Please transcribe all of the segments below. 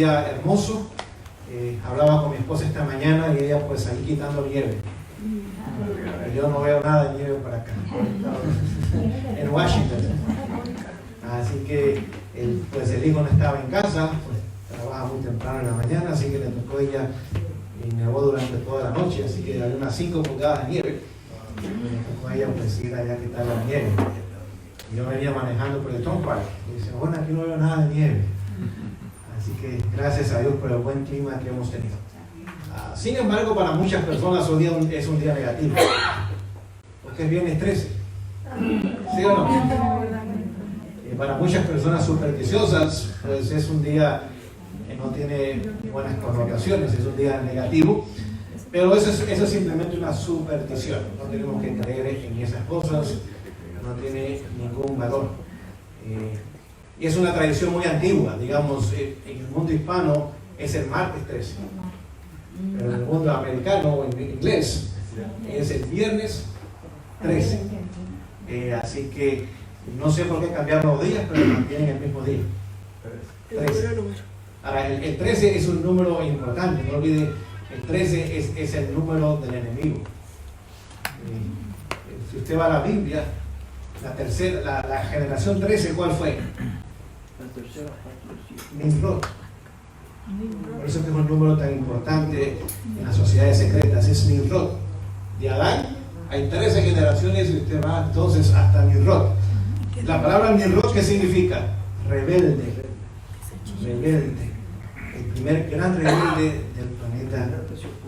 día hermoso. Hablaba con mi esposa esta mañana y ella pues ahí quitando nieve. Yo no veo nada de nieve para acá, en Washington. Así que el hijo no estaba en casa, pues trabaja muy temprano en la mañana, así que le tocó ella y nevó durante toda la noche, así que había unas 5 pulgadas de nieve. Y le tocó a ella pues ir allá a quitar la nieve. Y yo venía manejando por el Turnpike y dice, bueno, aquí no veo nada de nieve. Así que gracias a Dios por el buen clima que hemos tenido. Sin embargo, para muchas personas hoy día es un día negativo, porque es viernes 13. ¿Sí o no? Para muchas personas supersticiosas, pues es un día que no tiene buenas connotaciones, es un día negativo, pero eso es simplemente una superstición. No tenemos que creer en esas cosas, no tiene ningún valor. Y es una tradición muy antigua, digamos, en el mundo hispano es el martes 13. Pero en el mundo americano o en inglés es el viernes 13. Así que no sé por qué cambiar los días, pero mantienen el mismo día. 13. Ahora, el 13 es un número importante, no olvide, el 13 es el número del enemigo. Si usted va a la Biblia, la generación 13, ¿cuál fue? La tercera parte. Nimrod. Por eso es que es un número tan importante en las sociedades secretas, es Nimrod. De Adán hay 13 generaciones y usted va entonces hasta Nimrod. La palabra Nimrod, ¿qué significa? Rebelde. Rebelde. El primer gran rebelde del planeta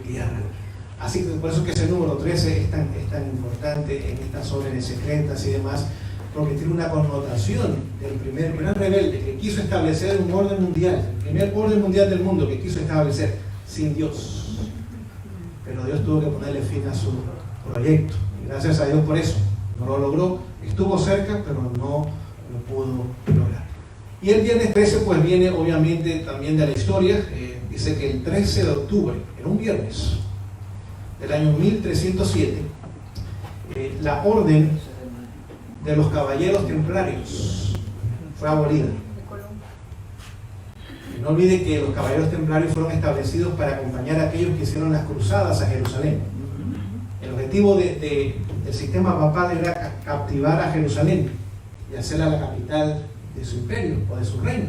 Tierra. Así que por eso que ese número 13 es tan importante en estas órdenes secretas y demás, porque tiene una connotación del primer gran rebelde que quiso establecer un orden mundial, el primer orden mundial del mundo que quiso establecer sin Dios. Pero Dios tuvo que ponerle fin a su proyecto. Y gracias a Dios por eso. No lo logró, estuvo cerca, pero no lo pudo lograr. Y el viernes 13 pues viene obviamente también de la historia. Dice que el 13 de octubre, en un viernes del año 1307, la orden de los caballeros templarios fue abolida. Y no olvide que los caballeros templarios fueron establecidos para acompañar a aquellos que hicieron las cruzadas a Jerusalén. El objetivo del sistema papal era captivar a Jerusalén y hacerla la capital de su imperio o de su reino.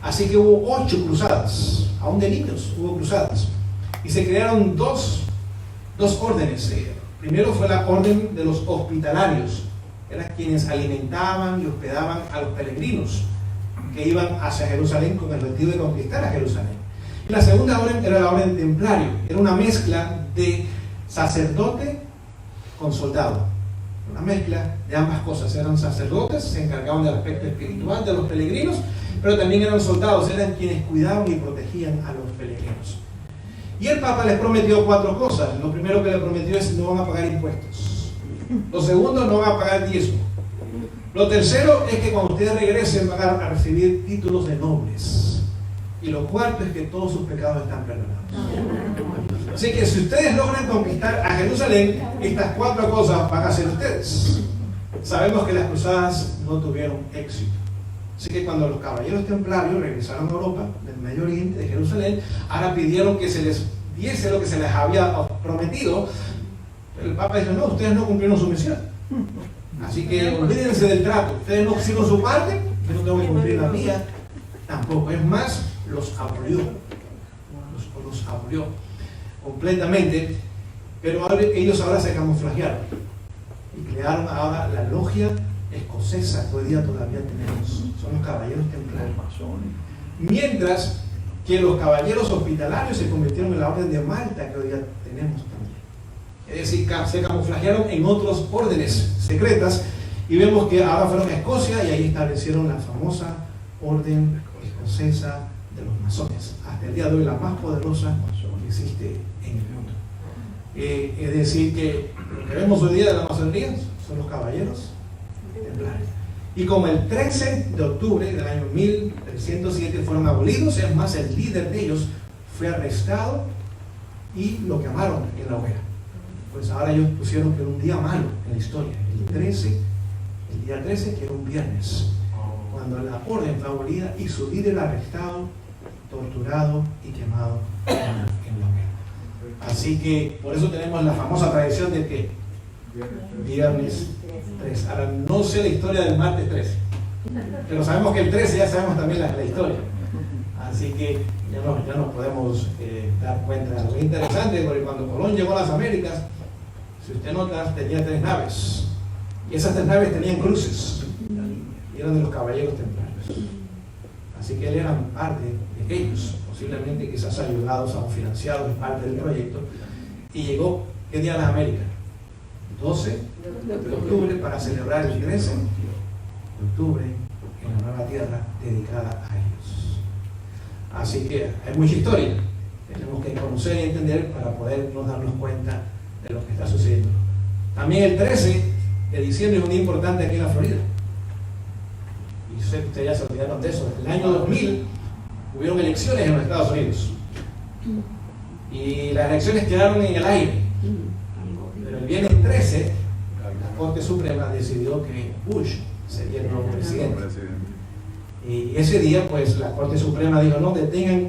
Así que hubo 8 cruzadas, aún de niños hubo cruzadas, y se crearon dos órdenes. Primero fue la orden de los hospitalarios, eran quienes alimentaban y hospedaban a los peregrinos que iban hacia Jerusalén con el objetivo de conquistar a Jerusalén. Y la segunda orden era la orden templario, era una mezcla de sacerdote con soldado, una mezcla de ambas cosas. Eran sacerdotes, se encargaban del aspecto espiritual de los peregrinos, pero también eran soldados, eran quienes cuidaban y protegían a los peregrinos. Y el Papa les prometió 4 cosas. Lo primero que le prometió es: no van a pagar impuestos. Lo segundo, no van a pagar diezmo. Lo tercero es que cuando ustedes regresen van a recibir títulos de nobles. Y lo cuarto es que todos sus pecados están perdonados. Así que si ustedes logran conquistar a Jerusalén, estas 4 cosas van a ser ustedes. Sabemos que las cruzadas no tuvieron éxito. Así que cuando los caballeros templarios regresaron a Europa, del Medio Oriente, de Jerusalén, ahora pidieron que se les diese lo que se les había prometido. El Papa dijo: no, ustedes no cumplieron su misión. Así que olvídense del trato. Ustedes no hicieron su parte, yo no tengo que cumplir la mía tampoco. Es más, los abolió. Los abolió completamente. Pero ellos ahora se camuflajearon y crearon ahora la logia escocesa que hoy día todavía tenemos. Son los caballeros templarios. Mientras que los caballeros hospitalarios se convirtieron en la orden de Malta que hoy día tenemos también. Es decir, se camuflajearon en otras órdenes secretas, y vemos que ahora fueron a Escocia y ahí establecieron la famosa orden escocesa de los masones, hasta el día de hoy la más poderosa que existe en el mundo. Es decir, que lo que vemos hoy día de la masonería son los caballeros templarios. Y como el 13 de octubre del año 1307 fueron abolidos, es más, el líder de ellos fue arrestado y lo quemaron en la hoguera. Pues ahora ellos pusieron que era un día malo en la historia, el día 13, que era un viernes, cuando la orden fue abolida y su líder arrestado torturado y quemado en la hoguera. Así que por eso tenemos la famosa tradición de que viernes 3. Ahora no sé la historia del martes 13, pero sabemos que el 13 ya sabemos también la historia. Así que ya nos podemos dar cuenta. Lo interesante, porque cuando Colón llegó a las Américas, si usted nota, tenía 3 naves. Y esas 3 naves tenían cruces. Y eran de los caballeros templarios. Así que él era parte de ellos, posiblemente quizás ayudados o financiados en parte del proyecto. Y llegó, ¿qué día a las Américas? 12 de octubre, para celebrar el 13 de octubre en la nueva tierra dedicada a ellos. Así que hay mucha historia. Tenemos que conocer y entender para podernos darnos cuenta de lo que está sucediendo. También el 13 de diciembre es un día importante aquí en la Florida. Y sé que ustedes ya se olvidaron de eso. Desde el año 2000 hubieron elecciones en los Estados Unidos. Y las elecciones quedaron en el aire. Pero el viernes 13, la Corte Suprema decidió que Bush sería el nuevo presidente. Y ese día, pues, la Corte Suprema dijo, no detengan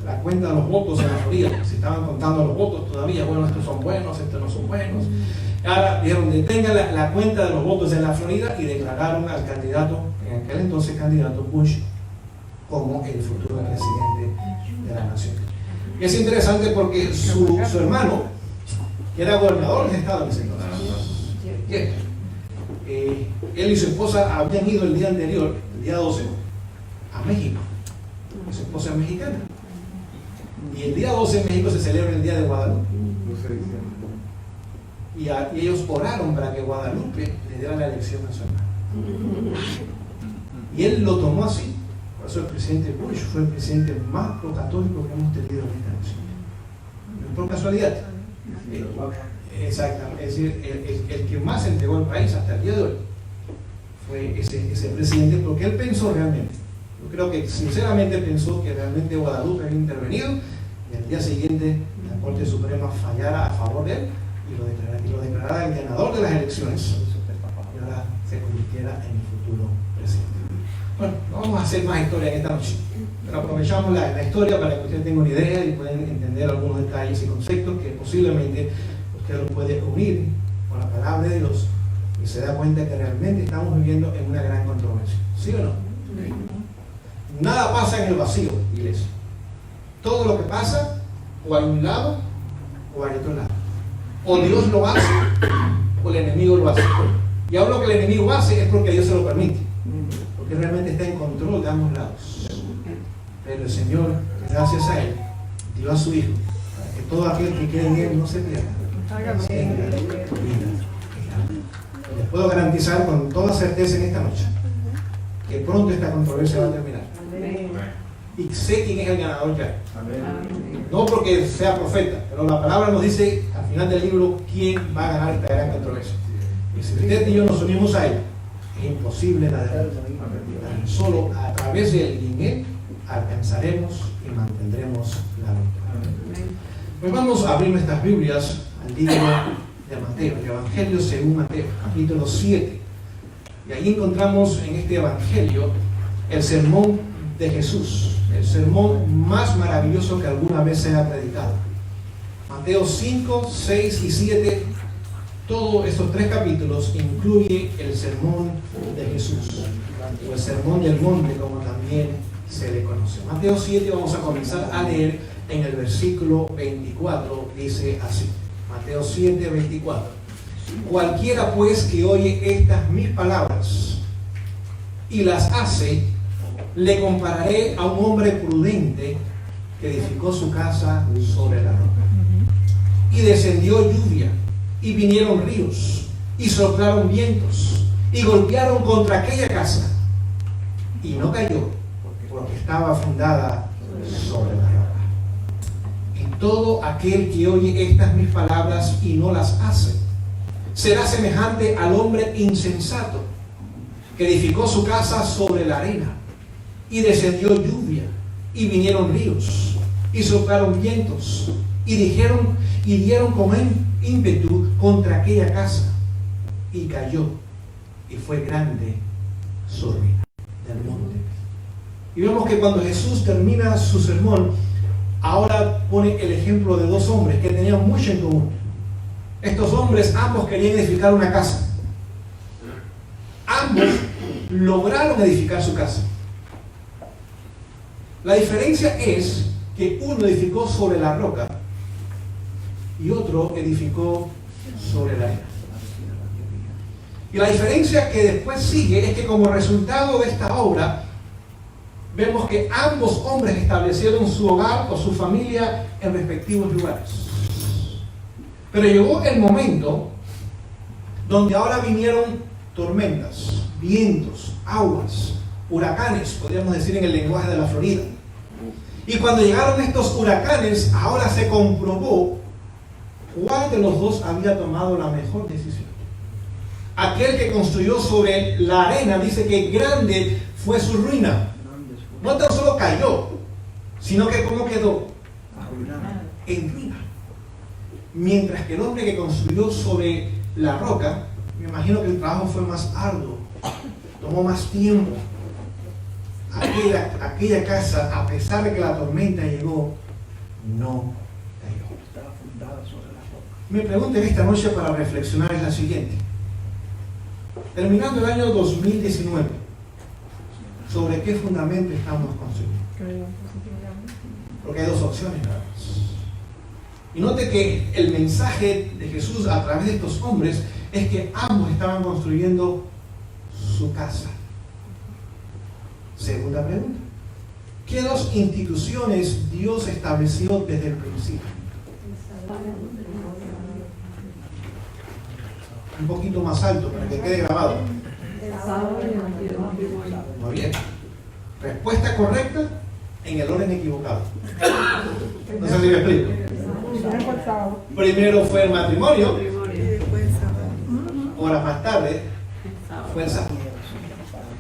la cuenta de los votos en la Florida. Si estaban contando los votos todavía, bueno, estos son buenos, estos no son buenos. Ahora dijeron, detengan la cuenta de los votos en la Florida y declararon al candidato, en aquel entonces candidato Bush, como el futuro presidente de la nación. Y es interesante porque su hermano, que era gobernador del estado de ese entonces, él y su esposa habían ido el día anterior, el día 12, a México. Su esposa es mexicana. Y el día 12 en México se celebra el día de Guadalupe. Y ellos oraron para que Guadalupe le diera la elección a su hermano. Y él lo tomó así. Por eso el presidente Bush fue el presidente más procatólico que hemos tenido en esta nación. No es por casualidad. Exactamente. Es decir, el que más entregó el país hasta el día de hoy fue ese presidente, porque él pensó realmente. Yo creo que sinceramente pensó que realmente Guadalupe había intervenido y al día siguiente la Corte Suprema fallara a favor de él y lo declarara el ganador de las elecciones y ahora se convirtiera en el futuro presidente. Bueno, no vamos a hacer más historia en esta noche, pero aprovechamos la historia para que usted tenga una idea y puedan entender algunos detalles y conceptos que posiblemente usted los puede unir con la palabra de Dios y se da cuenta que realmente estamos viviendo en una gran controversia. ¿Sí o no? Nada pasa en el vacío, iglesia. Todo lo que pasa, o hay un lado o hay otro lado. O Dios lo hace o el enemigo lo hace. Y ahora lo que el enemigo hace es porque Dios se lo permite, porque realmente está en control de ambos lados. Pero el Señor, gracias a Él, dio a su Hijo para que todo aquel que quede en Él no se pierda, tenga vida eterna. Les puedo garantizar con toda certeza en esta noche que pronto esta controversia va a terminar. Y sé quién es el ganador ya. No porque sea profeta, pero la palabra nos dice al final del libro quién va a ganar esta gran controversia. Y si usted y yo nos unimos a él, es imposible la derrota. Solo a través de él y en él alcanzaremos y mantendremos la victoria. Pues vamos a abrir nuestras Biblias al libro de Mateo, el Evangelio según Mateo, capítulo 7. Y ahí encontramos en este Evangelio el sermón de Jesús, el sermón más maravilloso que alguna vez se ha predicado. Mateo 5, 6 y 7, todos estos 3 capítulos incluye el sermón de Jesús, o el sermón del monte, como también se le conoce. Mateo 7, vamos a comenzar a leer en el versículo 24, dice así. Mateo 7, 24. Cualquiera pues que oye estas mis palabras y las hace, le compararé a un hombre prudente que edificó su casa sobre la roca. Y descendió lluvia, y vinieron ríos, y soplaron vientos, y golpearon contra aquella casa, y no cayó, porque estaba fundada sobre la roca. Y todo aquel que oye estas mis palabras y no las hace, será semejante al hombre insensato que edificó su casa sobre la arena. Y descendió lluvia, y vinieron ríos, y soplaron vientos, y dieron con ímpetu contra aquella casa, y cayó, y fue grande su ruina. Del monte. Y vemos que cuando Jesús termina su sermón, ahora pone el ejemplo de dos hombres que tenían mucho en común. Estos hombres ambos querían edificar una casa. Ambos lograron edificar su casa. La diferencia es que uno edificó sobre la roca y otro edificó sobre la arena. Y la diferencia que después sigue es que como resultado de esta obra, vemos que ambos hombres establecieron su hogar o su familia en respectivos lugares. Pero llegó el momento donde ahora vinieron tormentas, vientos, aguas, huracanes, podríamos decir en el lenguaje de la Florida. Y cuando llegaron estos huracanes, ahora se comprobó cuál de los dos había tomado la mejor decisión. Aquel que construyó sobre la arena dice que grande fue su ruina. No tan solo cayó, sino que ¿cómo quedó? En ruina. Mientras que el hombre que construyó sobre la roca, me imagino que el trabajo fue más arduo, tomó más tiempo. Aquella casa, a pesar de que la tormenta llegó, no cayó. Estaba fundada sobre la roca. Mi pregunta en esta noche para reflexionar es la siguiente. Terminando el año 2019, ¿sobre qué fundamento estamos construyendo? Porque hay dos opciones nada más. Y note que el mensaje de Jesús a través de estos hombres es que ambos estaban construyendo su casa. Segunda pregunta. ¿Qué dos instituciones Dios estableció desde el principio? Un poquito más alto para que quede grabado. Muy bien. Respuesta correcta en el orden equivocado. No sé si me explico. Primero fue el matrimonio, horas más tarde fue el sábado.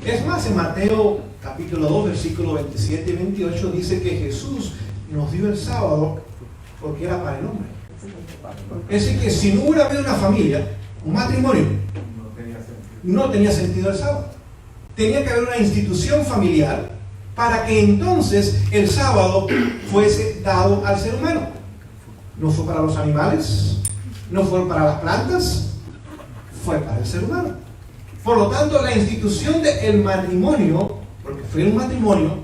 Es más, en Mateo capítulo 2, versículos 27 y 28 dice que Jesús nos dio el sábado porque era para el hombre. Es decir, que si no hubiera habido una familia, un matrimonio, no tenía sentido el sábado. Tenía que haber una institución familiar para que entonces el sábado fuese dado al ser humano. No fue para los animales, no fue para las plantas, fue para el ser humano. Por lo tanto, la institución del matrimonio, porque fue un matrimonio,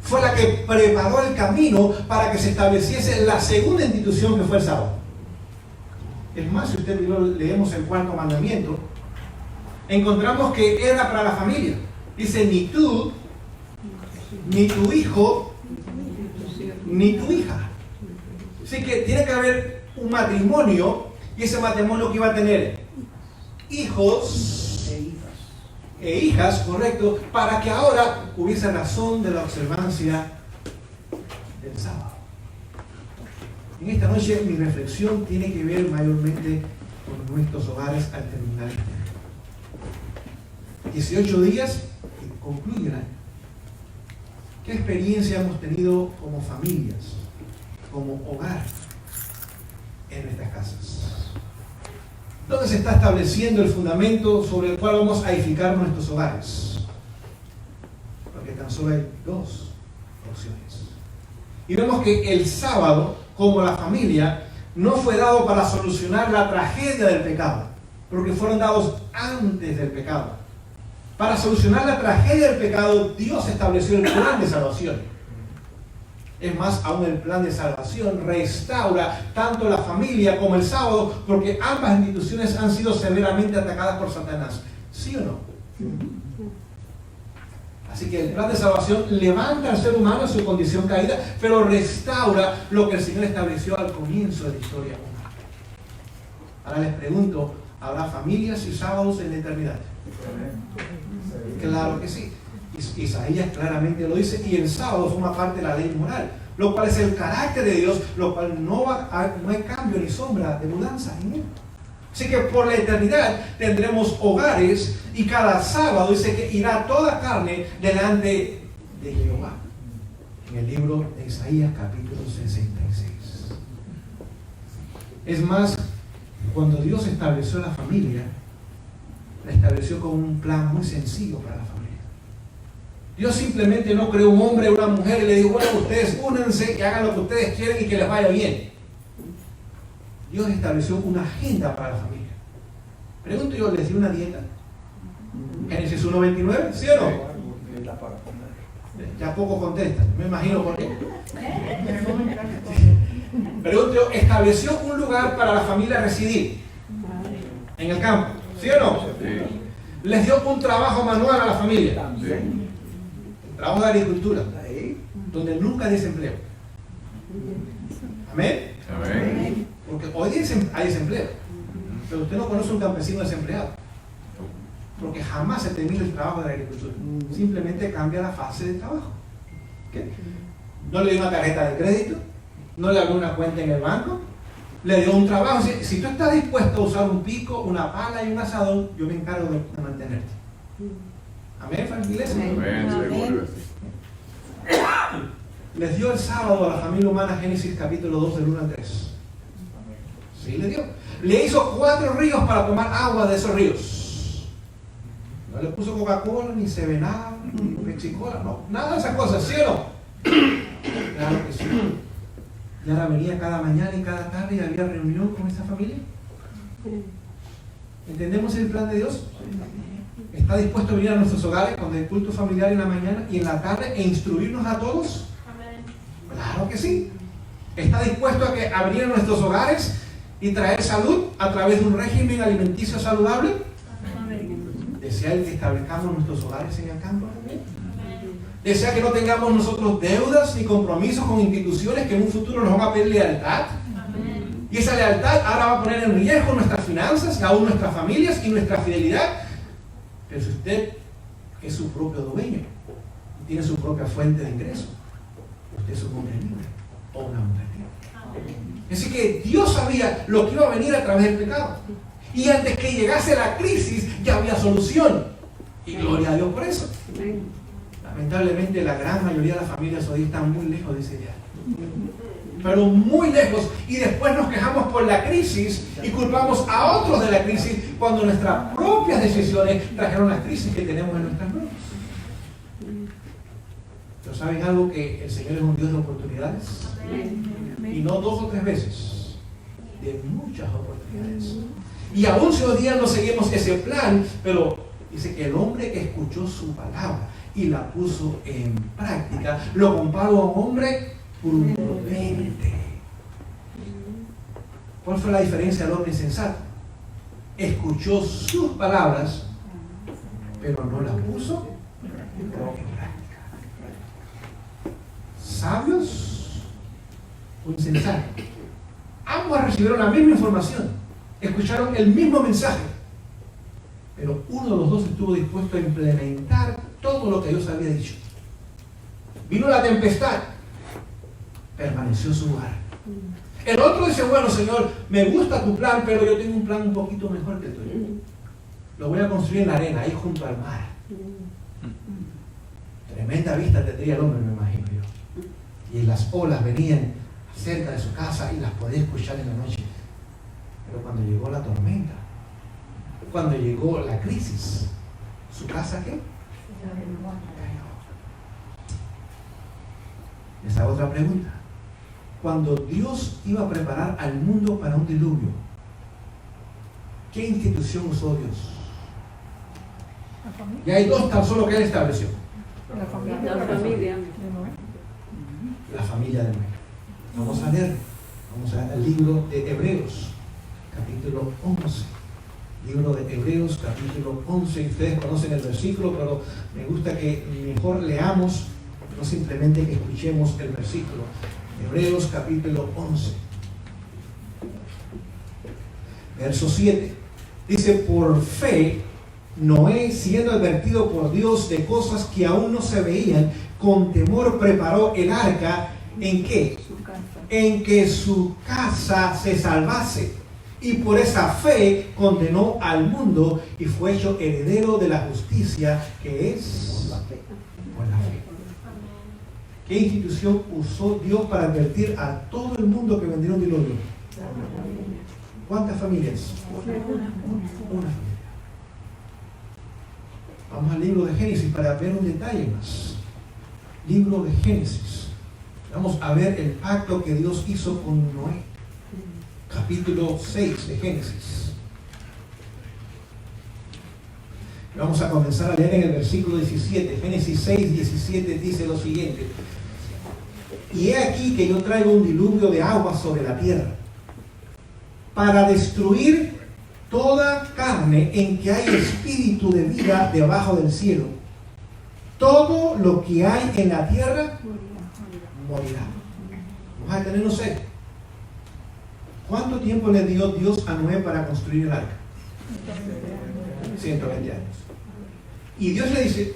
fue la que preparó el camino para que se estableciese la segunda institución que fue el sábado. Es más, si usted leemos el cuarto mandamiento, encontramos que era para la familia. Dice, ni tú, ni tu hijo, ni tu hija. Así que tiene que haber un matrimonio, y ese matrimonio que iba a tener hijos e hijas, correcto, para que ahora hubiese razón de la observancia del sábado. En esta noche mi reflexión tiene que ver mayormente con nuestros hogares al terminar el año. 18 días y concluye el año. ¿Qué experiencia hemos tenido como familias, como hogar en nuestras casas? ¿Dónde se está estableciendo el fundamento sobre el cual vamos a edificar nuestros hogares? Porque tan solo hay dos opciones. Y vemos que el sábado, como la familia, no fue dado para solucionar la tragedia del pecado, porque fueron dados antes del pecado. Para solucionar la tragedia del pecado, Dios estableció el plan de salvación. Es más, aún el plan de salvación restaura tanto la familia como el sábado, porque ambas instituciones han sido severamente atacadas por Satanás. ¿Sí o no? Así que el plan de salvación levanta al ser humano en su condición caída, pero restaura lo que el Señor estableció al comienzo de la historia humana. Ahora les pregunto, ¿habrá familias y sábados en la eternidad? Claro que sí. Isaías claramente lo dice, y el sábado forma parte de la ley moral, lo cual es el carácter de Dios, lo cual no hay cambio ni sombra de mudanza en él. Así que por la eternidad tendremos hogares, y cada sábado dice que irá toda carne delante de Jehová. En el libro de Isaías capítulo 66. Es más, cuando Dios estableció la familia, la estableció con un plan muy sencillo para la familia. Dios simplemente no creó un hombre o una mujer y le dijo, bueno, ustedes únanse y hagan lo que ustedes quieren y que les vaya bien. Dios estableció una agenda para la familia. Pregunto yo, ¿les dio una dieta? Génesis 1:29, ¿sí o no? Ya poco contestan, me imagino por qué. Pregunto yo, ¿estableció un lugar para la familia residir en el campo? ¿Sí o no? ¿Les dio un trabajo manual a la familia? Trabajo de agricultura, donde nunca hay desempleo. ¿Amén? Amén. Porque hoy hay desempleo, pero usted no conoce un campesino desempleado, porque jamás se termina el trabajo de la agricultura. Simplemente cambia la fase de trabajo. ¿Okay? No le dio una tarjeta de crédito, no le abrió una cuenta en el banco, le dio un trabajo. Si tú estás dispuesto a usar un pico, una pala y un asadón, yo me encargo de mantenerte. Amén, familia. Amén. Les dio el sábado a la familia humana Génesis capítulo 2 del 1 al 3. Sí, le dio. Le hizo 4 ríos para tomar agua de esos ríos. No le puso Coca-Cola, ni Seven-Up, ni Pepsi-Cola, no. Nada de esas cosas, ¿sí o no? Claro que sí. Y ahora venía cada mañana y cada tarde y había reunión con esta familia. ¿Entendemos el plan de Dios? ¿Está dispuesto a venir a nuestros hogares cuando hay culto familiar en la mañana y en la tarde e instruirnos a todos? Claro que sí. ¿Está dispuesto a venir a nuestros hogares y traer salud a través de un régimen alimenticio saludable? ¿Desea el que establezcamos nuestros hogares en el campo también? ¿Desea que no tengamos nosotros deudas ni compromisos con instituciones que en un futuro nos van a pedir lealtad? Y esa lealtad ahora va a poner en riesgo nuestras finanzas, aún nuestras familias y nuestra fidelidad. Pero si usted es su propio dueño y tiene su propia fuente de ingreso, usted es un hombre libre o una mujer libre. Así que Dios sabía lo que iba a venir a través del pecado. Y antes que llegase la crisis, ya había solución. Y gloria a Dios por eso. Lamentablemente, la gran mayoría de las familias hoy están muy lejos de ese ideal. Pero muy lejos. Y después nos quejamos por la crisis y culpamos a otros de la crisis cuando nuestras propias decisiones trajeron la crisis que tenemos en nuestras manos. Pero ¿saben algo? Que el Señor es un Dios de oportunidades. Y no 2 o 3 veces, de muchas oportunidades. Y aún si hoy día no seguimos ese plan, pero dice que el hombre que escuchó su palabra y la puso en práctica, lo comparó a un hombre prudente. ¿Cuál fue la diferencia del hombre insensato? Escuchó sus palabras, pero no las puso en práctica. ¿Sabios o insensatos? Ambos recibieron la misma información, escucharon el mismo mensaje, pero uno de los dos estuvo dispuesto a implementar todo lo que Dios había dicho. Vino la tempestad, permaneció en su lugar. El otro dice, bueno, Señor, me gusta tu plan, pero yo tengo un plan un poquito mejor que el tuyo. Lo voy a construir en la arena, ahí junto al mar. Tremenda vista tendría el hombre, me imagino yo. Y las olas venían cerca de su casa y las podía escuchar en la noche. Pero cuando llegó la tormenta, cuando llegó la crisis, ¿su casa qué? Les hago otra pregunta. Cuando Dios iba a preparar al mundo para un diluvio, ¿qué institución usó Dios? Y hay 2 tan solo que Él estableció. La familia. La familia de Noé. Vamos a leer. Vamos al libro de Hebreos, capítulo 11. Libro de Hebreos, capítulo 11. Ustedes conocen el versículo, pero me gusta que mejor leamos, no simplemente que escuchemos el versículo. Hebreos, capítulo 11. Verso 7. Dice, por fe, Noé, siendo advertido por Dios de cosas que aún no se veían, con temor preparó el arca. ¿En qué? En que su casa se salvase. Y por esa fe condenó al mundo y fue hecho heredero de la justicia, que es por la fe. ¿Qué institución usó Dios para advertir a todo el mundo que vendría un diluvio? ¿Cuántas familias? Una familia. Vamos al libro de Génesis para ver un detalle más. Libro de Génesis. Vamos a ver el pacto que Dios hizo con Noé. Capítulo 6 de Génesis. Vamos a comenzar a leer en el versículo 17. Génesis 6, 17 dice lo siguiente. Y he aquí que yo traigo un diluvio de agua sobre la tierra, para destruir toda carne en que hay espíritu de vida debajo del cielo. Todo lo que hay en la tierra morirá. Vamos a detenernos ahí. ¿Cuánto tiempo le dio Dios a Noé para construir el arca? 120 años. Y Dios le dice,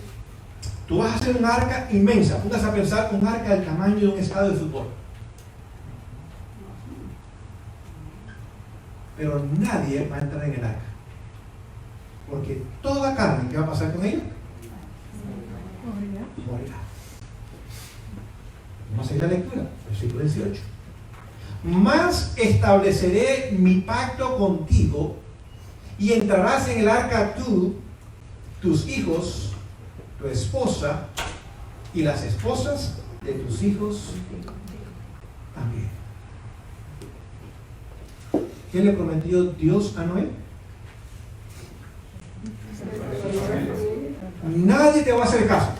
tú vas a hacer una arca inmensa. Póngase a pensar un arca del tamaño de un estadio de fútbol. Pero nadie va a entrar en el arca. Porque toda carne, ¿qué va a pasar con ella? Morirá. Vamos a seguir la lectura, versículo 18. Mas estableceré mi pacto contigo, y entrarás en el arca tú, tus hijos, tu esposa, y las esposas de tus hijos también. ¿Qué le prometió Dios a Noé? Nadie te va a hacer caso.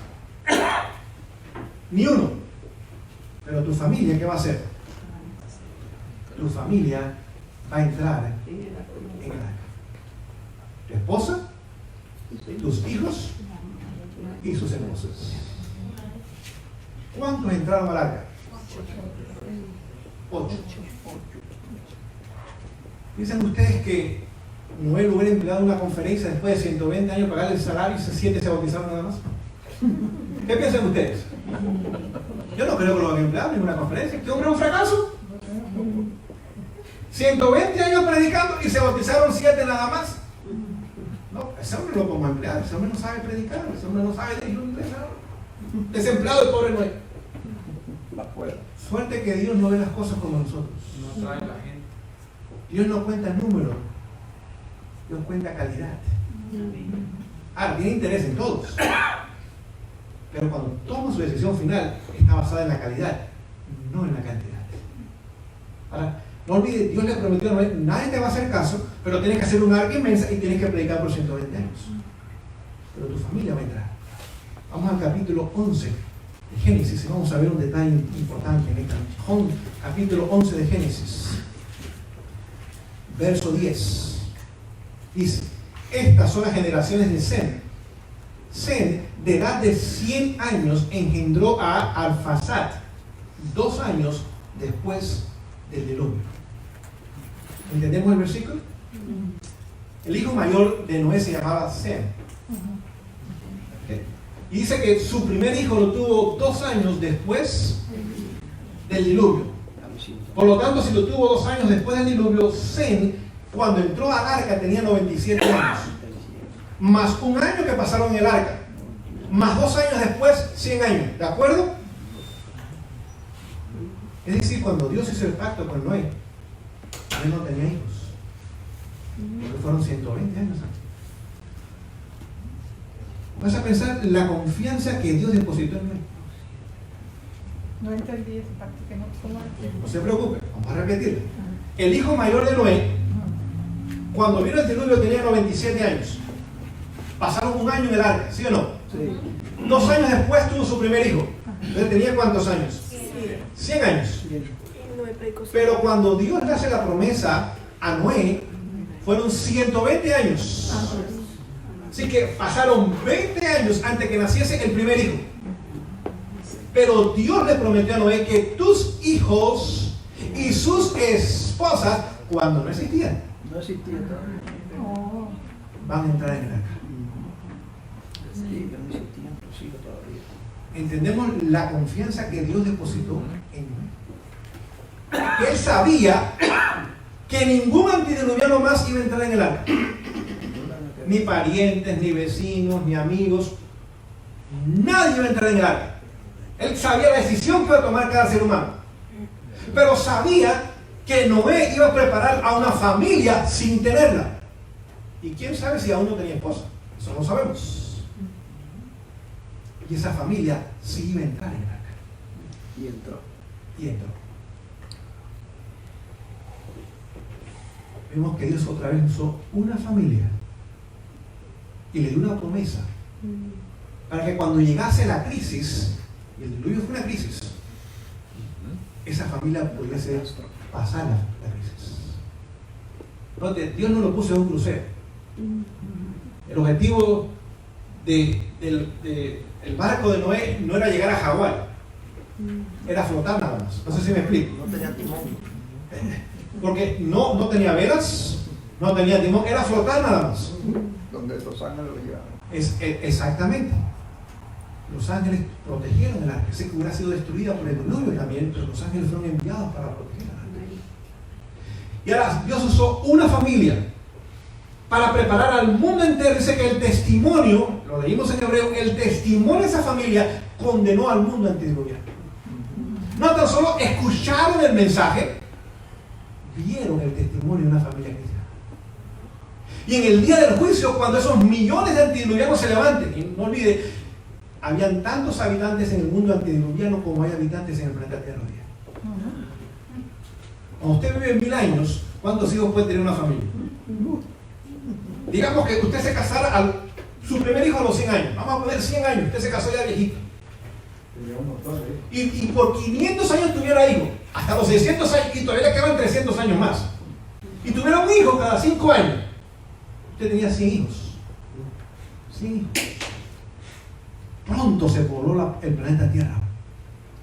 Ni uno. Pero tu familia, ¿qué va a hacer? Tu familia va a entrar en el arca. Tu esposa, tus hijos y sus esposas. ¿Cuántos entraron al arca? 8. ¿Piensan ustedes que Noé lo hubiera empleado en una conferencia después de 120 años pagarle el salario y 7 se bautizaron nada más? ¿Qué piensan ustedes? Yo no creo que lo hayan empleado en una conferencia. ¿Qué hombre es un fracaso? 120 años predicando y se bautizaron 7 nada más. No, ese hombre lo como empleado, ese hombre no sabe predicar, ese hombre no sabe dirigir un entrenador. Desempleado el pobre Noé. Suerte que Dios no ve las cosas como nosotros. No trae la gente. Dios no cuenta números, Dios cuenta calidad. Ahora, tiene interés en todos. Pero cuando toma su decisión final, está basada en la calidad, no en la cantidad. Ahora, no olvides, Dios le prometió a Noé, nadie te va a hacer caso, pero tienes que hacer una arca inmensa y tienes que predicar por 120 años. Pero tu familia va a entrar. Vamos al capítulo 11 de Génesis y vamos a ver un detalle importante en esta. Capítulo 11 de Génesis, verso 10. Dice, estas son las generaciones de Sem. Sem, de edad de 100 años, engendró a Arfaxad, 2 años después del diluvio. ¿Entendemos el versículo? El hijo mayor de Noé se llamaba Sem. Y dice que su primer hijo lo tuvo 2 años después del diluvio. Por lo tanto, si lo tuvo 2 años después del diluvio, Sem, cuando entró al arca, tenía 97 años. Más 1 año que pasaron en el arca. Más 2 años después, 100 años. ¿De acuerdo? Es decir, cuando Dios hizo el pacto con Noé, él no tenía hijos. Porque fueron 120 años antes. Vas a pensar la confianza que Dios depositó en Noé. No entendí esa parte que no. ¿Cómo? No se preocupe, vamos a repetirlo. El hijo mayor de Noé, cuando vino el diluvio, tenía 97 años. Pasaron 1 año en el arca, ¿sí o no? Sí. 2 años después tuvo su primer hijo. Entonces tenía ¿cuántos años? 100 años. Pero cuando Dios le hace la promesa a Noé, fueron 120 años. Así que pasaron 20 años antes que naciese el primer hijo. Pero Dios le prometió a Noé que tus hijos y sus esposas, cuando no existían, No existía todavía. van a entrar en el arca. Sí, pero no existían tus hijos todavía. Entendemos la confianza que Dios depositó en Noé. Él sabía que ningún antediluviano más iba a entrar en el arca. Ni parientes, ni vecinos, ni amigos. Nadie iba a entrar en el arca. Él sabía la decisión que iba a tomar cada ser humano. Pero sabía que Noé iba a preparar a una familia sin tenerla. Y quién sabe si aún no tenía esposa. Eso no sabemos. Y esa familia sí iba a entrar en el arca. Y entró. Y entró. Vemos que Dios otra vez usó una familia y le dio una promesa para que cuando llegase la crisis, y el diluvio fue una crisis, esa familia pudiese pasar la crisis. Entonces, Dios no lo puso en un crucero. El objetivo del barco de Noé no era llegar a Hawái, era flotar nada más. No sé si me explico. No tenía timón. Porque no tenía velas, no tenía timón, era flotar nada más. Donde los ángeles lo llevaron. Exactamente. Los ángeles protegieron el arca. Sé que hubiera sido destruida por el diluvio también, pero los ángeles fueron enviados para proteger el arca. Y ahora Dios usó una familia para preparar al mundo entero. Dice que el testimonio, lo leímos en hebreo, el testimonio de esa familia condenó al mundo antediluviano. No tan solo escucharon el mensaje, vieron el testimonio de una familia cristiana. Y en el día del juicio, cuando esos millones de antediluvianos se levanten, y no olvide, habían tantos habitantes en el mundo antediluviano como hay habitantes en el planeta Tierra hoy. Cuando usted vive 1000 años, ¿cuántos hijos puede tener una familia? Digamos que usted se casara su primer hijo a los 100 años. Vamos a poner 100 años, usted se casó ya viejito. Y por 500 años tuviera hijos, hasta los 600 años, y todavía le quedan 300 años más. Y tuviera un hijo cada 5 años. Usted tenía 100 hijos. 100 hijos. Pronto se pobló el planeta Tierra.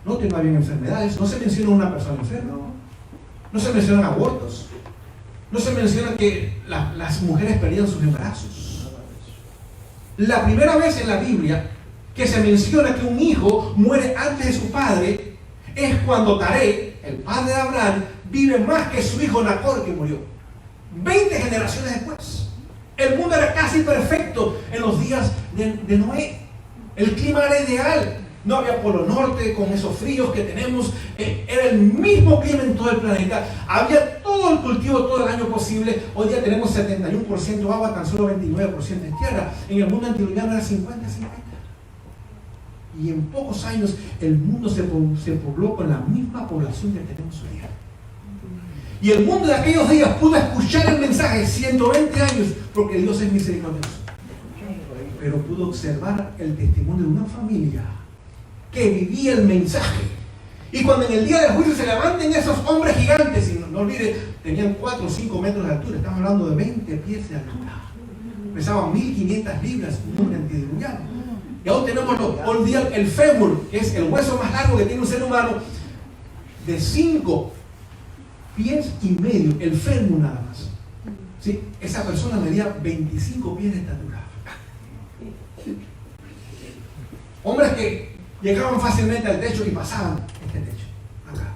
No había enfermedades, no se menciona una persona enferma, no se mencionan abortos, no se menciona que las mujeres perdían sus embarazos. La primera vez en la Biblia que se menciona que un hijo muere antes de su padre es cuando Taré, el padre de Abraham, vive más que su hijo Nacor, que murió 20 generaciones después. El mundo era casi perfecto en los días de Noé. El clima era ideal, no había polo norte con esos fríos que tenemos, era el mismo clima en todo el planeta, había todo el cultivo todo el año posible. Hoy día tenemos 71% agua, tan solo 29% es tierra. En el mundo antediluviano era 50-50. Y en pocos años el mundo se pobló con la misma población que tenemos hoy día. Y el mundo de aquellos días pudo escuchar el mensaje 120 años, porque Dios es misericordioso. Pero pudo observar el testimonio de una familia que vivía el mensaje. Y cuando en el día del juicio se levanten esos hombres gigantes, y no olvide, tenían 4 o 5 metros de altura, estamos hablando de 20 pies de altura, pesaban 1500 libras, un hombre antediluviano. Y aún tenemos hoy día el fémur, que es el hueso más largo que tiene un ser humano, de 5 pies y medio, el fémur nada más. ¿Sí? Esa persona medía 25 pies de estatura. Hombres que llegaban fácilmente al techo y pasaban este techo. Acá.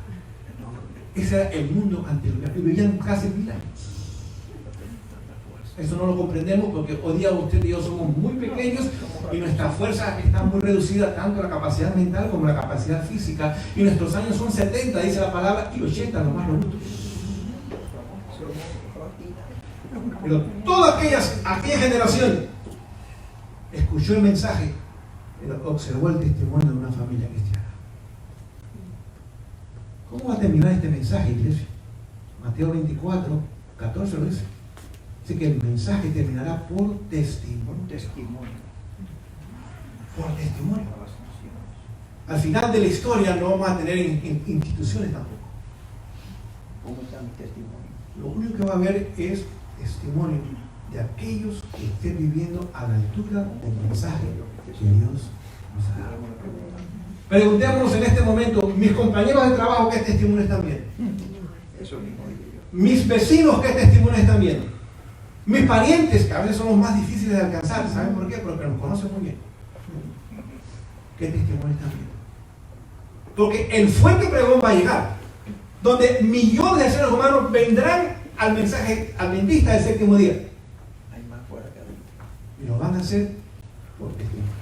Ese era el mundo antediluviano. Y vivían casi 1000 años. Eso no lo comprendemos porque hoy día usted y yo somos muy pequeños y nuestra fuerza está muy reducida, tanto la capacidad mental como la capacidad física. Y nuestros años son 70, dice la palabra, y 80 nomás los minutos. Pero toda aquella generación escuchó el mensaje, pero observó el testimonio de una familia cristiana. ¿Cómo va a terminar este mensaje, iglesia? Mateo 24, 14 lo dice. Dice que el mensaje terminará por testimonio. Por testimonio. Al final de la historia no vamos a tener instituciones tampoco. ¿Cómo está mi testimonio? Lo único que va a haber es testimonio de aquellos que estén viviendo a la altura del mensaje que Dios nos ha dado. Preguntémonos en este momento, mis compañeros de trabajo, ¿qué testimonio están viendo? Eso mismo digo yo. Mis vecinos, ¿qué testimonio están viendo? Mis parientes, que a veces son los más difíciles de alcanzar, ¿saben por qué? Porque nos conocen muy bien. ¿Qué testimonio están viendo? Porque el fuerte pregón va a llegar, donde millones de seres humanos vendrán al mensaje adventista del séptimo día. Hay más fuera que adentro. Y lo van a hacer por testimonio.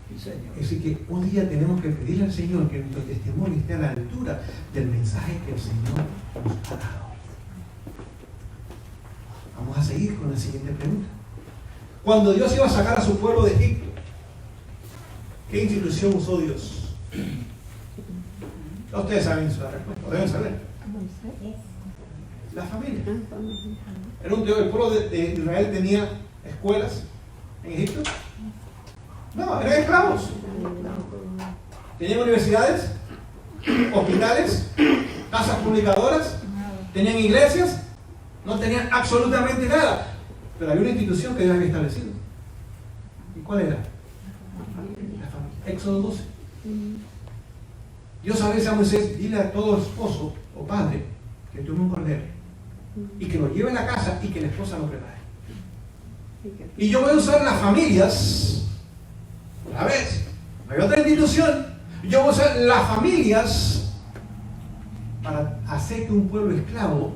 Sí, Señor. Así que un día tenemos que pedirle al Señor que nuestro testimonio esté a la altura del mensaje que el Señor nos ha dado. Vamos a seguir con la siguiente pregunta. Cuando Dios iba a sacar a su pueblo de Egipto, ¿Qué institución usó Dios? Ustedes saben la respuesta, deben saber. La familia. El pueblo de Israel tenía escuelas en Egipto. No, eran esclavos. Tenían universidades, hospitales, casas publicadoras, tenían iglesias, no tenían absolutamente nada. Pero había una institución que Dios había establecido. ¿Y cuál era? La familia. Éxodo 12. Dios a veces a Moisés, dile a todo esposo o padre que tome un cordero y que lo lleve a la casa y que la esposa lo prepare. Y yo voy a usar las familias, a ver, no hay otra institución, yo voy a usar las familias para hacer que un pueblo esclavo